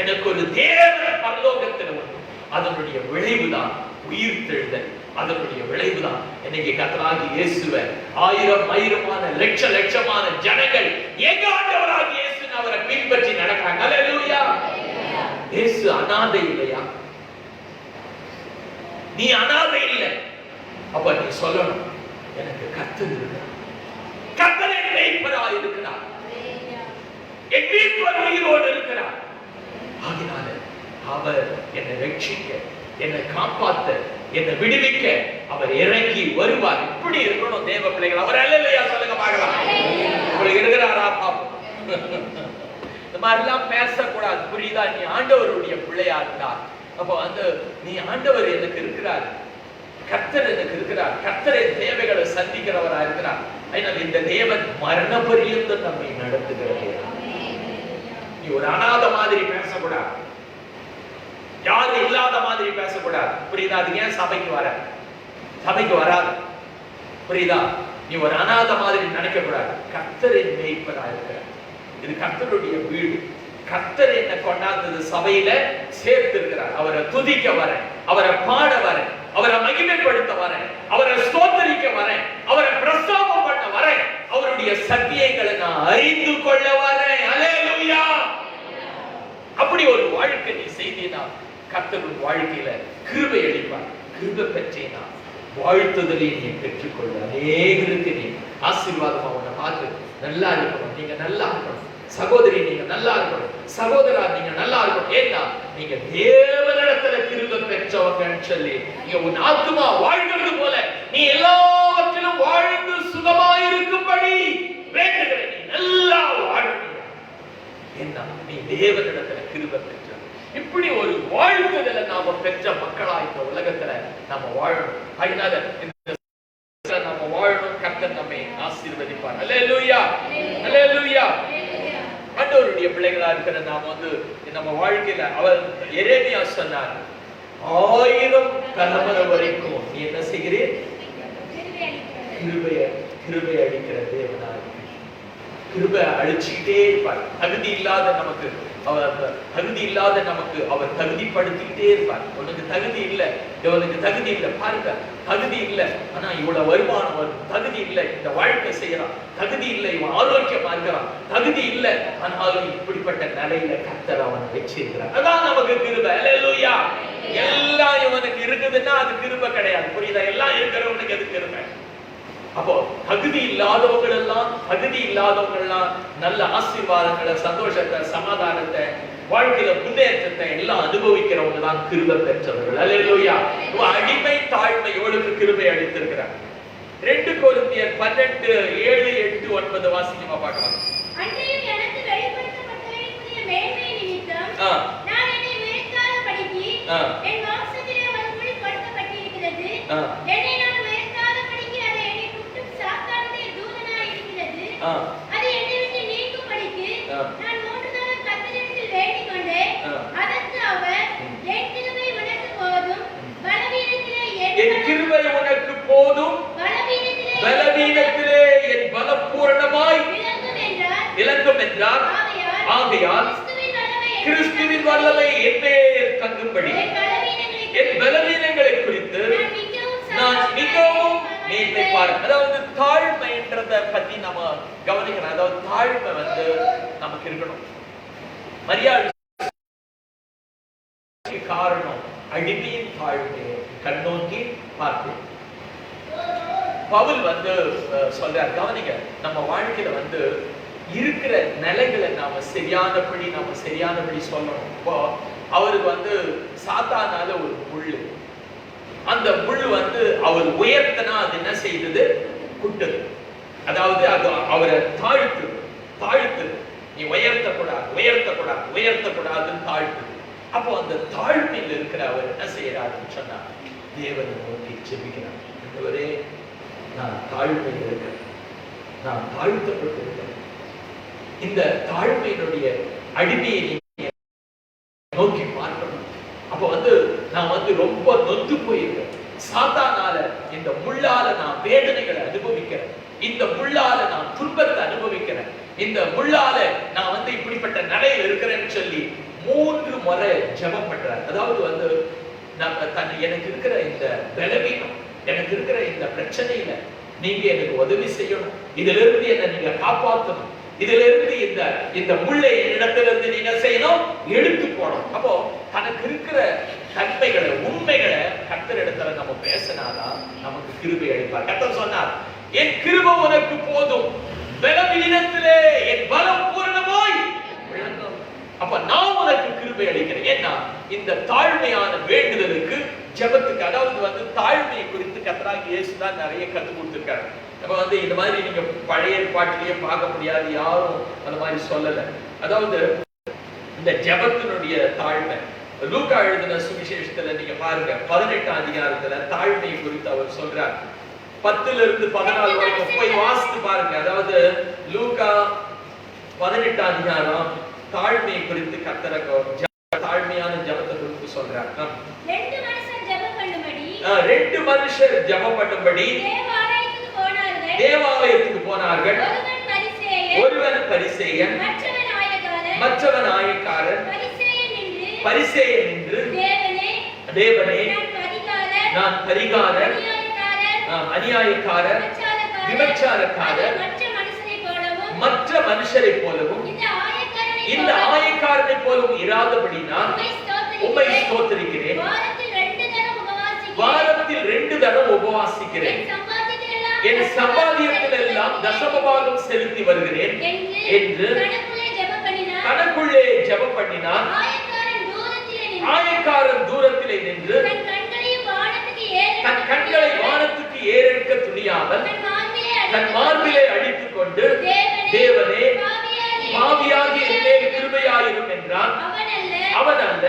எனக்கு ஒரு தேவன் பரலோகத்தில் உண்டு. அதனுடைய விளைவுதான் உயிர் தெழுதல். அதனுடைய விளைவுதான் இன்னைக்கு கர்த்தராகிய இயேசுவை ஆயிரமான லட்சமான ஜனங்கள் எங்க ஆண்டவராகிய இயேசுன்னு அவரை பின்பற்றி நடக்கிறாங்க. அல்லேலூயா. இயேசு அனாதை இல்லையா? நீ அனாதை இல்லை. அப்ப நீ சொல்லணும், எனக்கு கர்த்தர் இருக்கிறார். கர்த்தர் என் மேய்ப்பராய் இருக்கிறார். என் மீட்பர் உயிரோடு இருக்கிறார். ஆகினால அவர் என்னை ரட்சிக்க, என்னை காப்பாற்ற, என்னை விடுவிக்க அவர் இறங்கி வருவார். இப்படி இருக்கணும் தேவ பிள்ளைகள். அவர் அல்லையா? சொல்லுங்க பார்க்கலாம். உங்களுக்கு இருக்கிறாரா பாப்போம். இந்த மாதிரிலாம் பேசக்கூடாது, புரியுதா? நீ ஆண்டவருடைய பிள்ளையா இருந்தா அப்போ நீ ஆண்டவர் எனக்கு இருக்கிறார், கர்த்தர் எனக்கு இருக்கிறார், கர்த்தரின் தேவைகளை சந்திக்கிறவரா இருக்கிறார். அதனால் இந்த தேவன் மரண பரியந்தம் நம்மை நடத்துகிறது. நீ ஒரு அனாதை மாதிரி பேசக்கூடாது, யாரும் இல்லாத மாதிரி பேசக்கூடாது, புரியுதா? அது ஏன் சபைக்கு வராது, புரியுதா? நீ ஒரு அனாதை மாதிரி நினைக்க கூடாது. கர்த்தரின் மேய்ப்பரா இருக்கிறார். இது கர்த்தருடைய வீடு. கர்த்தர் என்ன கொண்டாந்தது சபையில சேர்த்து இருக்கிறார். அவரை துதிக்க வரேன், அவரை பாட வரேன், அவரை மகிமைப்படுத்த வரேன், அவரை ஸ்தோத்திரிக்க வரேன், அவரை பிரஸ்தாபம் பண்ண வரேன், அவருடைய சத்தியங்களை நான் அறிந்து கொள்ள வரேன். அல்லேலூயா. அப்படி ஒரு வாழ்க்கை நீ செய்தீனா கர்த்தர் வாழ்க்கையில கிருபை அளிப்பார். கிருபை பெற்றேனா வாழ்த்துதலை நீ பெற்றுக்கொள்ள அநேகருக்கு நீ ஆசீர்வாதமா உன்னை பார்த்து நல்லா இருக்கணும், நீங்க நல்லா இருக்கணும், சகோதரி நீங்க நல்லா இருக்கணும், சகோதரா நீங்க நல்லா இருக்கணும். ஏன்னா நீங்க தேவனிடத்துல கிருபை பெற்றவங்கன்னு சொல்லி நீங்க உன் ஆத்துமா வாழ்கிறது போல நீ எல்லாவற்றிலும் வாழ்ந்து சுகமாயிருக்கும்படி வேண்டுகிற நீ நல்லா வாழணும். ஏன்னா நீ தேவனிடத்துல கிருபை பெற்ற. இப்படி ஒரு வாழ்த்துதலை நாம பெற்ற மக்களா இந்த உலகத்துல நாம வாழணும். அதனால நாம வாழணும். கர்த்தர் நம்மை ஆசீர்வதிப்பார். அல்லேலூயா, அல்லேலூயா. ஆண்டவருடைய பிள்ளைகளா இருக்கிற நாம நம்ம வாழ்க்கையில அவர் எரேமியா சொன்னார், 1000 தலைமுறை வரைக்கும் நீ என்ன செய்கிறீர்? கிருபை அளிக்கிற தேவனா. கிருபை அழிச்சுக்கிட்டே இருப்பார். தகுதி இல்லாத நமக்கு அவர் தகுதிப்படுத்திக்கிட்டே இருப்பார். உனக்கு தகுதி இல்லை, இவனுக்கு தகுதி இல்லை, பாருங்க தகுதி இல்லை, ஆனா இவ்வளவு வருமானம் வரும், தகுதி இல்லை, இந்த வாழ்க்கை செய்யறான், தகுதி இல்லை, இவன் ஆரோக்கியமா இருக்கிறான், தகுதி இல்லை, ஆனாலும் இப்படிப்பட்ட நிலையில கர்த்தர் அவனை வச்சிருக்கிறார். அதான் நமக்கு கிருபை. அல்லேலூயா. எல்லாம் இவனுக்கு இருக்குதுன்னா அது கிருபை கிடையாது, புரியுதா? எல்லாம் இருக்கிறவனுக்கு எது கிருபை? அப்போ தகுதி இல்லாதவங்க எல்லாம் நல்ல ஆசீர்வாதங்களை, சந்தோஷத்தை, சமாதானத்தை, வாழ்க்கையில முன்னேற்றத்தை எல்லாம் அனுபவிக்கிறவங்க தான் கிருபை பெற்றவர்கள். அல்லேலூயா. அடிமை தாழ்மையோடு கிருபை அளித்திருக்கிறார். 2 கொரிந்தியர் 12, 7, 8, 9 வாசிக்கமா பார்க்கலாம். அது என்னை விட்டு நீங்கும்படிக்கு நான் 3 நாள் கர்த்தரிடத்தில் வேண்டிக் கொண்டேன். அதற்கு அவர், என் கிருபை உனக்கு போதும், பலவீனத்திலே என் பலப்பூரணமாய் விளங்கும் என்றார். ஆகையால் கிறிஸ்துவின் வல்லமை என்மேல் தங்கும்படி என் பலவீனங்களை குறித்து நான் மிகவும் மேன்மைப்பார். அதாவது தாழ்மைன்றத பத்தி நம்ம கவனிக்கணும். அதாவது தாழ்மை நமக்கு இருக்கணும். மரியாதை காரணம் அடிமையின் தாழ்மையை கண்ணோக்கி பார்த்து பவுல் சொல்றார். கவனிக்க, நம்ம வாழ்க்கையில இருக்கிற நிலைகளை நாம சரியானபடி சொல்லணும். இப்போ அவருக்கு சாத்தானால ஒரு முள்ளு, அந்த முள் அவர் உயர்த்தினா அது என்ன செய்தது? குட்டது. அதாவது அது அவரை தாழ்த்து. நீ உயர்த்தக்கூடாதுன்னு தாழ்த்து. அப்போ அந்த தாழ்மையில் இருக்கிற அவர் என்ன செய்யறாருன்னு சொன்னா தேவனை நோக்கி ஜெபிக்கிறார். ஆண்டவரே, நான் தாழ்மையில் இருக்கிறேன், நான் தாழ்த்தப்பட்டிருக்கிறேன். இந்த தாழ்மையினுடைய அடிமையை நீங்க நோக்கி பார்க்கணும். அப்ப நான் ரொம்ப நொந்து போயிருக்கேன். சாத்தானால இந்த முள்ளால நான் வேதனைகளை அனுபவிக்கிறேன், இந்த முள்ளால நான் துன்பத்தை அனுபவிக்கிறேன், இந்த முள்ளால நான் இப்படிப்பட்ட நிலையில் இருக்கிறேன்னு சொல்லி 3 முறை ஜெபம் பண்றார். அதாவது எனக்கு இருக்கிற இந்த பலவீனம், எனக்கு இருக்கிற இந்த பிரச்சனையில நீங்க எனக்கு உதவி செய்யணும், இதுல இருந்து என்ன நீங்க காப்பாற்றணும், இதுல இருந்து இந்த முள்ளை இடத்திலிருந்து நீங்க செய்யணும், எடுத்து போடணும். அப்போ தனக்கு இருக்கிற தன்மைகளை, உண்மைகளை கர்த்தர் இடத்துல நம்ம பேசினாதான் நமக்கு கிருபை அளிப்பார். கர்த்தர் சொன்னார், என் கிருபை உனக்கு போதும், பலவீனத்திலே என் பலம் பூரணமாய் விளங்கும். அப்ப நான் உனக்கு கிருபை அளிக்கிறேன். ஏன்னா இந்த தாழ்மையான வேண்டுதலுக்கு, ஜெபத்துக்கு, அதாவது தாழ்மையை குறித்து கர்த்தராகிய இயேசு தான் நிறைய கற்றுக் கொடுத்திருக்காரு. நம்ம இந்த மாதிரி நீங்க பழைய ஏற்பாட்டிலேயே பார்க்க முடியாது, யாரும் அந்த மாதிரி சொல்லல. அதாவது இந்த ஜெபத்தினுடைய தாழ்மை லூக்கா எழுதின சுவிசேஷத்துல நீங்க பாருங்க, 18ஆம் அதிகாரத்துல தாழ்மை குறித்து அவர் சொல்றார். 10ல இருந்து 14 வரைக்கும் போய் வாசித்து பாருங்க. அதாவது லூக்கா 18ஆம் அதிகாரம் தாழ்மை குறித்து கர்த்தர் தாழ்மையான ஜெபத்தை குறித்து சொல்றார். 2 மனுஷர் ஜெபம் பண்ணும்படி தேவாலயத்துக்கு போனார்கள். ஒருவன் பரிசேயன், மற்றவன் ஆயக்காரன். பரிசேயன் நின்று, தேவனே, நான் பரிகாரன், அநியாயக்காரர், விபச்சாரக்காரர், மற்ற மனுஷரை போலவும் இந்த ஆயக்காரனை போலவும் இராதபடி நான் உம்மை ஸ்தோத்திரிக்கிறேன். வாரத்தில் 2 தடவை உபவாசிக்கிறேன். என் சம்பாத்தியத்தில் எல்லாம் தசமபாகம் செலுத்தி வருகிறேன் என்று தனக்குள்ளே ஜெபம் பண்ணினான். ஆயக்காரன் தூரத்திலே நின்று தன் கண்களை வானத்துக்கு ஏறெடுக்க துணியாமல் தன் மார்பிலே அடித்துக் கொண்டு, தேவனே, பாவியாகிய என் மேல் கிருபையாயிரும் என்றான். அவன் அல்ல,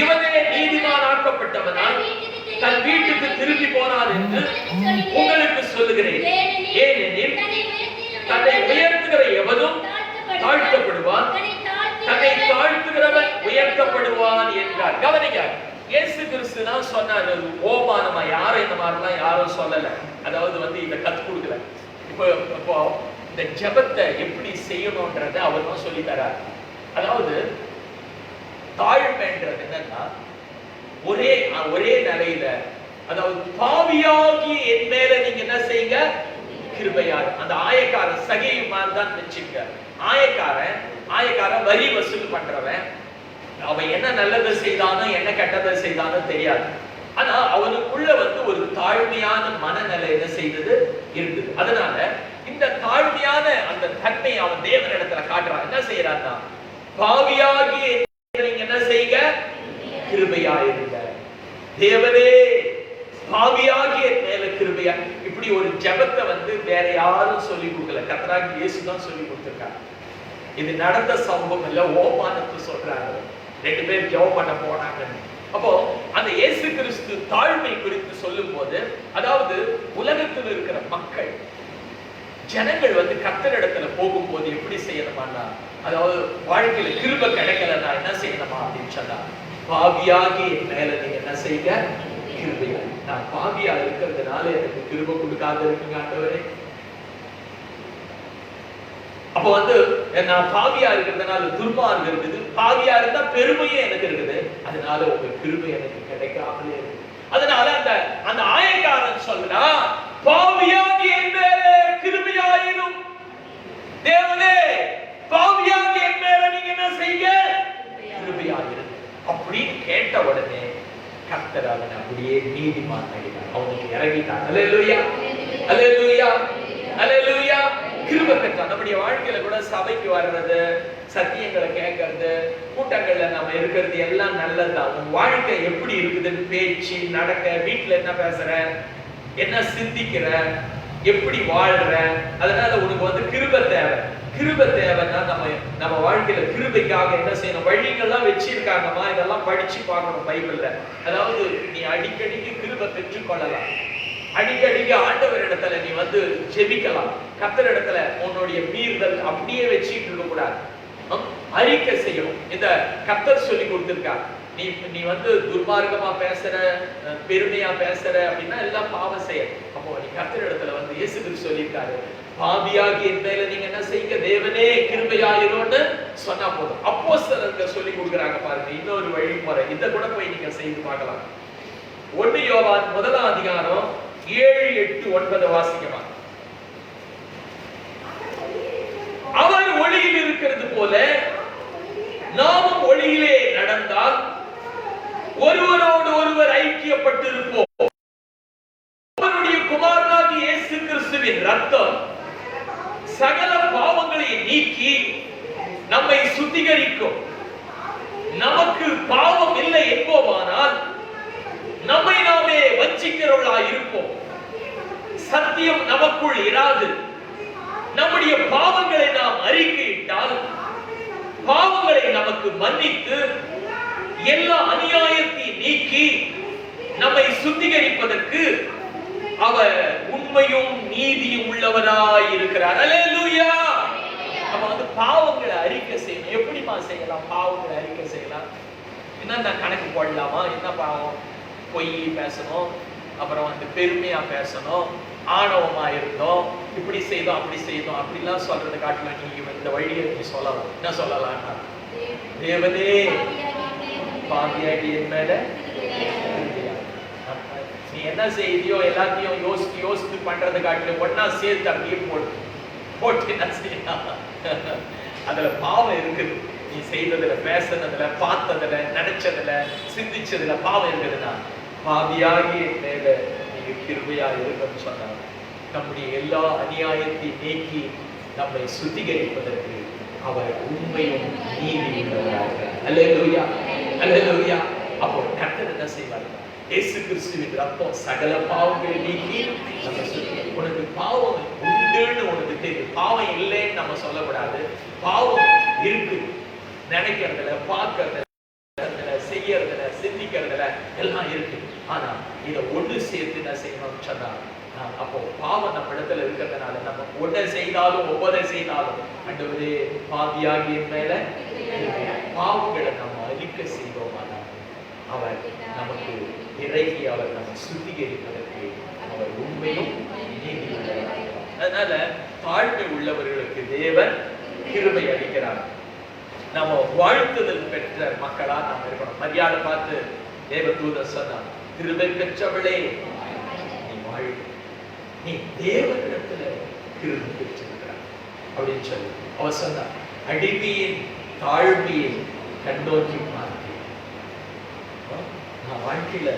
இவனே நீதிமானாக்கப்பட்டவனாய் தன் வீட்டுக்கு திரும்பி போனார் என்று உங்களுக்கு சொல்லுகிறேன். ஏனெனில் தன்னை உயர்த்துகிற எவனும் தாழ்த்தப்படுவான், தன்னை தாழ்த்துகிறவன் உயர்த்தப்படுவான் என்றார். கவனிங்க, இயேசு கிறிஸ்து தான் சொன்னார். ஓமானமா யாரும் இந்த மாதிரிலாம் யாரும் சொல்லல. அதாவது இதை கற்றுக் கொடுக்கல. இப்போ இந்த ஜெபத்தை எப்படி செய்யணும்ன்றத அவர் தான் சொல்லி தரார். அதாவது தாழ்மைன்றது என்னன்னா ஒரே நிலையில, அதாவது பாவியாகி என் மேல நீங்க என்ன செய்யுங்க, கிருபையார். அந்த ஆயக்காரன் சகையுமான் தான் நினைச்சுங்க. ஆயக்காரன் வரி வசூல் பண்றவன். அவன் என்ன நல்லதை செய்தானோ என்ன கெட்டதை செய்தானோ தெரியாது. ஆனா அவனுக்குள்ள ஒரு தாழ்மையான மனநிலை என்ன செய்தது இருந்தது. அதனால இந்த தாழ்மையான அந்த தன்மையை அவன் தேவனிடத்துல காட்டுறான். என்ன செய்யறான்னா, பாவியாகி நீங்க என்ன செய்யுங்க, கிருபையாயிருங்க. தேவனே, பாவியாகி என் மேல கிருபையா. இப்படி ஒரு ஜெபத்தை வேற யாரும் சொல்லி கொடுக்கல, கர்த்தராகிய இயேசு தான் சொல்லி கொடுத்திருக்காங்க. இது நடந்த சம்பவம் இல்ல, ஓமானத்து சொல்றாங்க. 2 பேர் ஜெபம் பண்ண போனாங்க. அப்போ அந்த இயேசு கிறிஸ்து தாழ்மை குறித்து சொல்லும் போது, அதாவது உலகத்தில் இருக்கிற மக்கள், ஜனங்கள் கர்த்தரிடத்துல போகும்போது எப்படி செய்யணுமான்னா, அதாவது வாழ்க்கையில கிருபை கிடைக்கலன்னா என்ன செய்யணுமா அப்படின்னு சொன்னா, பாவியாகி என் மேல நீங்க என்ன செய்யுங்க, கிருபையா. நான் பாவியா இருக்கிறதுனால எனக்கு கிருபை கொடுக்காத இருக்குங்க ஆண்டவரே. அப்போ நான் பாவியா இருக்கிறதுனால துர்மார்க்கம் இருக்குது, பாவியா இருந்தா பெருமையே எனக்கு இருக்குது, அதனால உங்க கிருபை எனக்கு கிடைக்காமலே இருக்கு. அதனால அந்த ஆயக்காரன் சொல்றா, பாவியாகி என் மேல கிருபையாயிரும். தேவனே, பாவியாகி என் மேல நீங்க என்ன செய்யுங்க, கிருபையாயிரும் அப்படின்னு கேட்ட உடனே கர்த்தர் அவனை அப்படியே நீதிமான் ஆகினார். அவனுக்கு இறங்கிட்டான். அல்லேலூயா, அல்லேலூயா, அல்லேலூயா. கிருபை பெற்றான். நம்முடைய வாழ்க்கையில கூட சபைக்கு வர்றது, சத்தியங்களை கேட்கறது, கூட்டங்கள்ல நம்ம இருக்கிறது எல்லாம் நல்லதுதான். உன் வாழ்க்கை எப்படி இருக்குதுன்னு பேச்சு நடக்க, வீட்டுல என்ன பேசுற, என்ன சிந்திக்கிற, எப்படி வாழ்ற, அதனால உனக்கு கிருபை தேவை. கிருபை தேவைன்னா நம்ம வாழ்க்கையில கிருபைக்காக என்ன செய்யணும்? வழிகள்லாம் வச்சிருக்காங்கம்மா, இதெல்லாம் படிச்சு பார்க்கணும் பைபிள்ல. அதாவது நீ அடிக்கடிக்கு கிருபை பெற்றுக்கொள்ளலாம், அடிக்கடிக்கு ஆண்டவரிடத்துல நீ ஜெபிக்கலாம். கர்த்தர் இடத்துல உன்னுடைய மீறுதல் அப்படியே வச்சுட்டு இருக்க கூடாது, அறிக்கை செய்யணும். இந்த கர்த்தர் சொல்லி கொடுத்திருக்கார். நீ துர்மார்க்கமா பேசுற, பெருமையா பேசுற அப்படின்னா எல்லாம் பாவம் செய்ய. அப்போ நீ கர்த்தர் இடத்துல இயேசு கிறிஸ்து சொல்லியிருக்காரு, பாவியாகி என் மேல நீங்க என்ன செய்யுங்க, தேவனே கிருபையாயிரும்னு சொன்னா போதும். அப்போஸ்தலர்கள் சொல்லி கொடுக்குறாங்க பாருங்க இன்னொரு வழிமுறை. இத கூட போய் நீங்க செய்து பார்க்கலாம். 1 யோவான் 1ஆம் அதிகாரம் 7, 8, 9 வாசிக்கமா. அவர் ஒளியில் இருக்கிறது போல நாமும் ஒளியிலே நடந்தால் ஒருவரோடு ஒருவர் ஐக்கியப்பட்டு இருப்போம். அவருடைய குமாரனாகிய இயேசு கிறிஸ்துவின் ரத்தம் சகல பாவங்களை நீக்கி நம்மை சுத்திகரிக்கும். நமக்கு பாவம் இல்லை என்போமானால் நம்மை நாமே வஞ்சிக்கிறவர்களாய் இருப்போம், சத்தியம் நமக்குள் இராது. நம்முடைய பாவங்களை நாம் அறிக்கையிட்டால் பாவங்களை நமக்கு மன்னித்து எல்லா அநியாயத்தை நீக்கி நம்மை சுத்திகரிப்பதற்கு அவர் உண்மையும் நீதியும் உள்ளவராய் இருக்கிறார். அல்லேலூயா. நம்ம பாவங்களை அறிக்கை செய்யணும். எப்படிமா செய்யலாம்? பாவங்களை அறிக்கை செய்யலாம். என்னென்ன கணக்கு போடலாமா? என்ன பாவம்? பொய் பேசணும், அப்புறம் பெருமையா பேசணும், ஆணவமா இருந்தோம், இப்படி செய்தோம் அப்படி செய்தோம் அப்படிலாம் சொல்றதை காட்டலாம். நீ இந்த வழியை நீ சொல்லலாம். என்ன சொல்லலாம்? தேவனே பாவியாகி என் மேல நீ என்ன செய்தியோ எல்லாத்தையும் யோசித்து பண்றதை காட்டில ஒன்னா சேர்த்து அப்படியே போட்டு என்ன செய்யலாம்? அதுல பாவம் இருக்குது. நீ செய்ததுல, பேசுனதுல, பார்த்ததுல, நினைச்சதுல, சிந்திச்சதுல பாவம் இருக்குதுன்னா பாவியாகி என் மேல நீங்க கிருபையா இருக்குன்னு சொன்னாங்க. நம்முடைய எல்லா அநியாயத்தை நீக்கி நம்மை சுத்திகரிப்பதற்கு அவர் உண்மையும் நீதி உள்ளவராக. அல்லேலூயா, அல்லேலூயா. அப்போ கர்த்தர் என்ன செய்வார்? இயேசு கிறிஸ்துவின் ரத்தம் சகல பாவங்களை நீக்கி நம்ம சுத்திகரிக்கும். உனக்கு பாவம் உண்டுன்னு உனக்கு தெரியும், பாவம் இல்லைன்னு நம்ம சொல்லக்கூடாது. பாவம் இருக்கு, நினைக்கிறதுல, பார்க்கறதுல, செய்யறதுல, சிந்திக்கிறதுல எல்லாம் இருக்கு. ஆனா இதை ஒன்று சேர்த்து என்ன செய்யணும்னு சொன்னா, அப்போ பாவம் நம்ம இடத்துல இருக்கிறதுனால நம்ம ஒன்றை செய்தாலும் ஒவ்வொரு செய்தாலும் ஆண்டவரே பாவியாகி என் மேல பாவங்களை நம்ம அறிக்கை செய்வோமானா அவர் நமக்கு இறங்கி அவர் நம்ம சுத்திகரிப்பதற்கு அவர் உண்மையும் நீதி உள்ளவர். அதனால தாழ்மை உள்ளவர்களுக்கு தேவன் கிருபை அளிக்கிறார். நம்ம வாழ்த்துதல் பெற்ற மக்களா நாம் இருக்கணும். மரியாதை பார்த்து தேவதூதர் சொன்னார், கிருபை பெற்றவளே நீ வாழ், நீ தேவனிடத்துல கிருபை பெற்றிருக்கிறார் அப்படின்னு சொல்லி அவர் சொன்னார். அடிமையின் தாழ்மையை கண்ணோக்கி பார்த்து நான் வாழ்க்கையில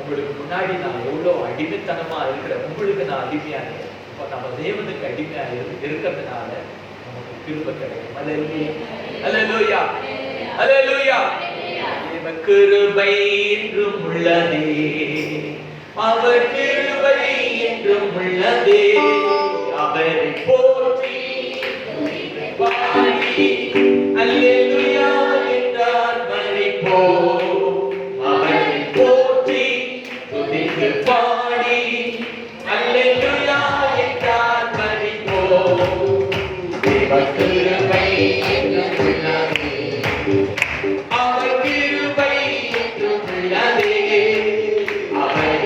உங்களுக்கு முன்னாடி நான் எவ்வளவு அடிமைத்தனமா இருக்கிறேன், உங்களுக்கு நான் அடிமையா இருக்கேன். இப்ப நம்ம தேவனுக்கு அடிமையா இருக்கிறதுனால நமக்கு கிருபை கிடைக்கும். அல்லேலூயா, அல்லேலூயா. தேவ கிருபை என்றும் உள்ளதே, அவர் கிருபை என்றும் உள்ளதே, அவரை போற்றி பாடி அல்லேலூயா என்றார் மரிப்போ, அவரை போற்றி துதித்து பாடி அல்லேலூயா என்றார் மரிப்போ. தேவ கிருபை என்றும் உள்ளதே, அவர் கிருபை என்றும் உள்ளதே, அவரை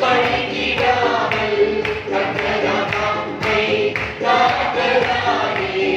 பணிகிடாமல் கர்த்தர் நம்மை காத்ததாயே.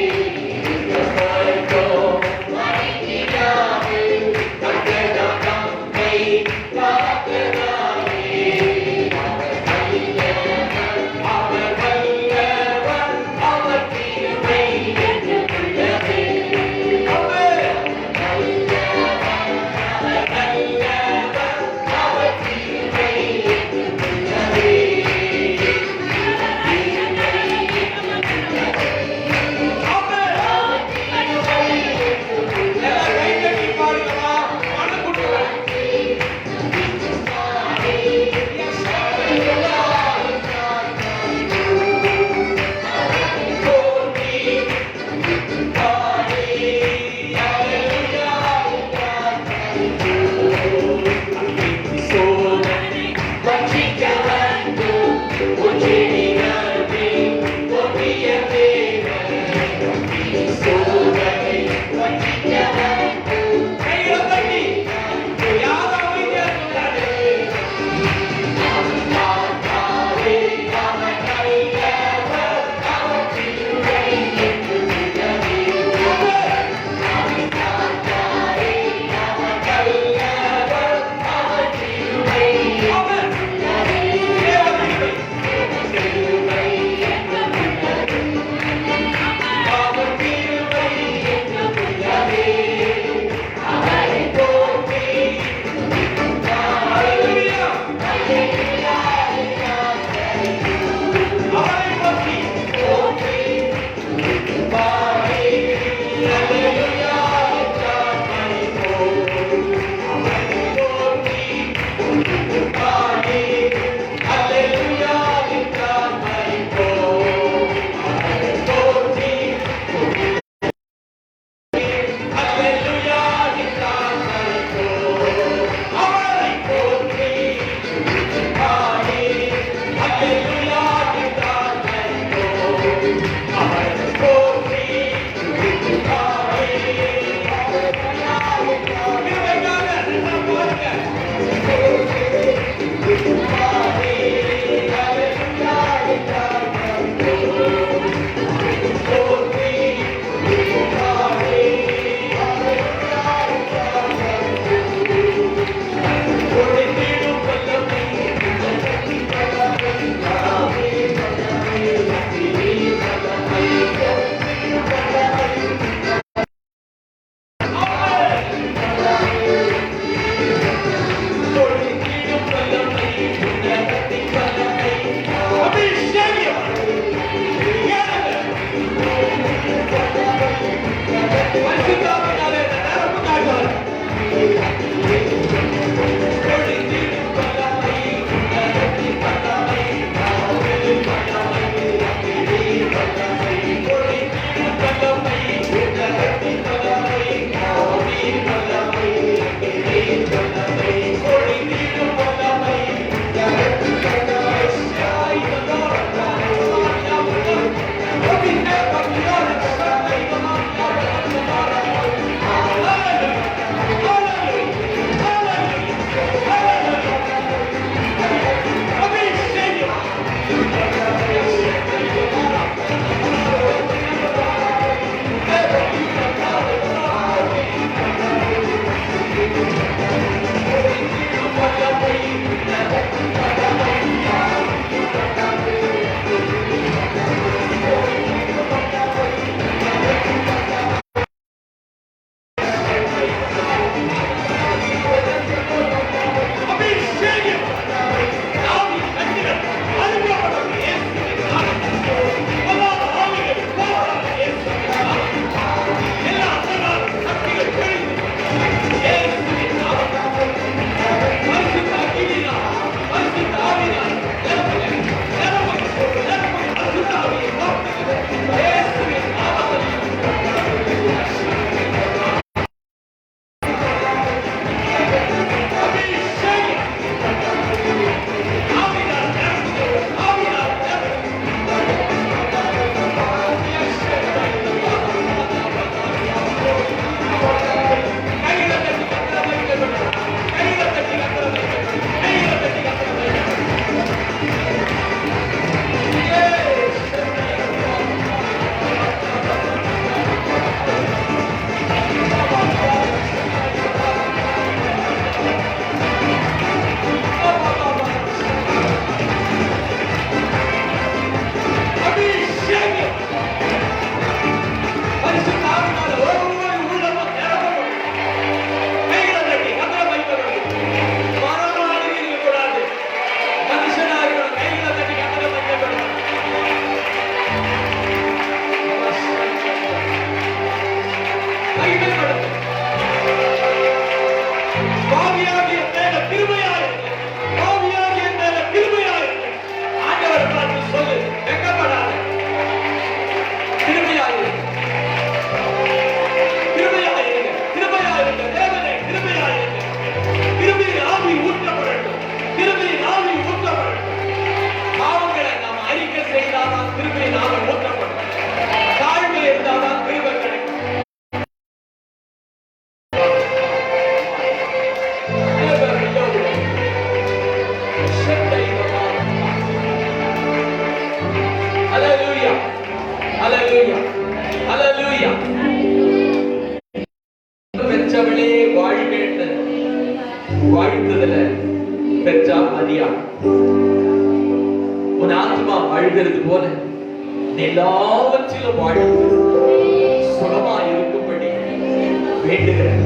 வேண்டுகிறேன்.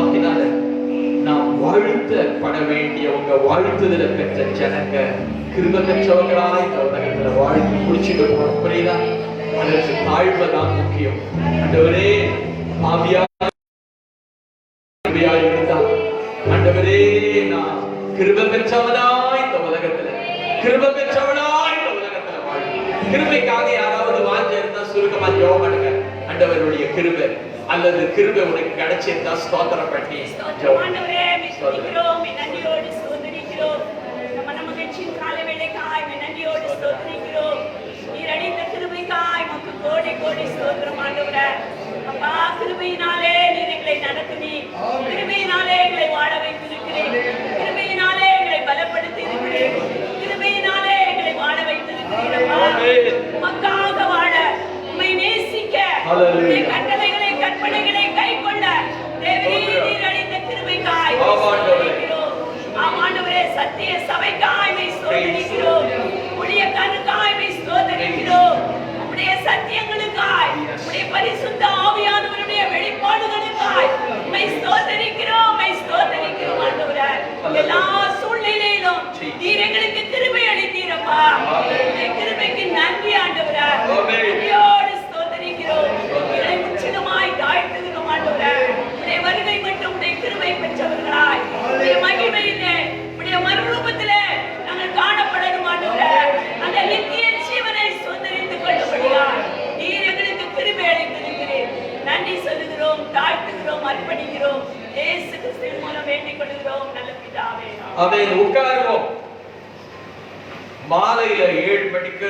அதனால நாம் வாழ்த்தப்பட வேண்டியவங்க, வாழ்த்துதல பெற்ற ஜனங்க, கிருபை பெற்றவங்களா இந்த உலகத்துல வாழ்ந்து முடிச்சுட்டு போகணும். புரியுதா? அதற்கு தாழ்வுதான் முக்கியம். ஆண்டவரே, ஆவியா இருந்தா ஆண்டவரே, நான் கிருபை பெற்றவனா இந்த உலகத்துல, கிருபை பெற்றவனா இந்த உலகத்துல வாழ்ந்து. கிருபைக்காக யாராவது வாஞ்ச இருந்தா சுருக்கமா ஜெபம் பண்ணுங்க. ஆண்டவருடைய கிருபை அல்லது கிருபை உனக்கு கிடைச்சிருந்தா ஸ்தோத்திரம் பண்ணி ஆண்டவரே, ஸ்தோத்திரிக்கிறோம், நன்றியோடு ஸ்தோத்திரிக்கிறோம். நம்ம மகிழ்ச்சியின் காலை வேளைக்காய் நன்றியோடு ஸ்தோத்திரிக்கிறோம். நீர் அளித்த கிருபைக்காய் உமக்கு கோடி கோடி ஸ்தோத்திரம் ஆண்டவரே. அப்பா, கிருபையினாலே நீர் எங்களை நடத்துனி, கிருபையினாலே எங்களை வாழ வைத்திருக்கிறேன், கிருபையினாலே எங்களை பலப்படுத்தி இருக்கிறேன், கிருபையினாலே எங்களை வாழ வைத்திருக்கிறேன். உமக்காக வாழ, உம்மை நேசிக்க, உம்முடைய கட்டளைகளை கற்பனைகளை கைக்கொள்ள தேவரீர் நீர் அளித்த கிருபைக்காய் ஸ்தோத்திரிக்கிறோம். ஆமாண்டவரே, சத்திய சபைக்காய் ஸ்தோத்திரிக்கிறோம், உடைய கருக்காய் ஸ்தோத்திரிக்கிறோம், உடைய சத்தியங்களுக்காய், உடைய பரிசுத்த ஆவியானவருடைய வெளிப்பாடுகளுக்காய் ஸ்தோத்திரிக்கிறோம், ஸ்தோத்திரிக்கிறோம் ஆண்டவரே. எல்லா சூழ்நிலையிலும் நீர் எங்களுக்கு கிருபை அளித்தீரப்பா. உடைய கிருபைக்கு நன்றி ஆண்டவரே. நன்றியோடு ஸ்தோத்திரிக்கிறோம். எங்களை முற்றிலுமாய் தாழ்த்துகிறோம் ஆண்டவரே. உடைய வருகை மட்டும் உடைய கிருபை பெற்றவர்களாய் உடைய மகிமையிலே, உடைய மறுரூபத்திலே நாங்கள் காணப்படணும் ஆண்டவரே. அந்த நித்திய ஜீவனை சுதந்திரித்துக் கொள்ளும்படியாய் நீர் எங்களுக்கு கிருபை அளித்திருக்கிறீர். நன்றி சொல்லுகிறோம், தாழ்த்துகிறோம், அர்ப்பணிக்கிறோம். இயேசு கிறிஸ்துவின் மூலம் வேண்டிக் கொள்கிறோம் நல்ல பிதாவே. ஆமென். உட்காருவோம். மாலையில 7 மணிக்கு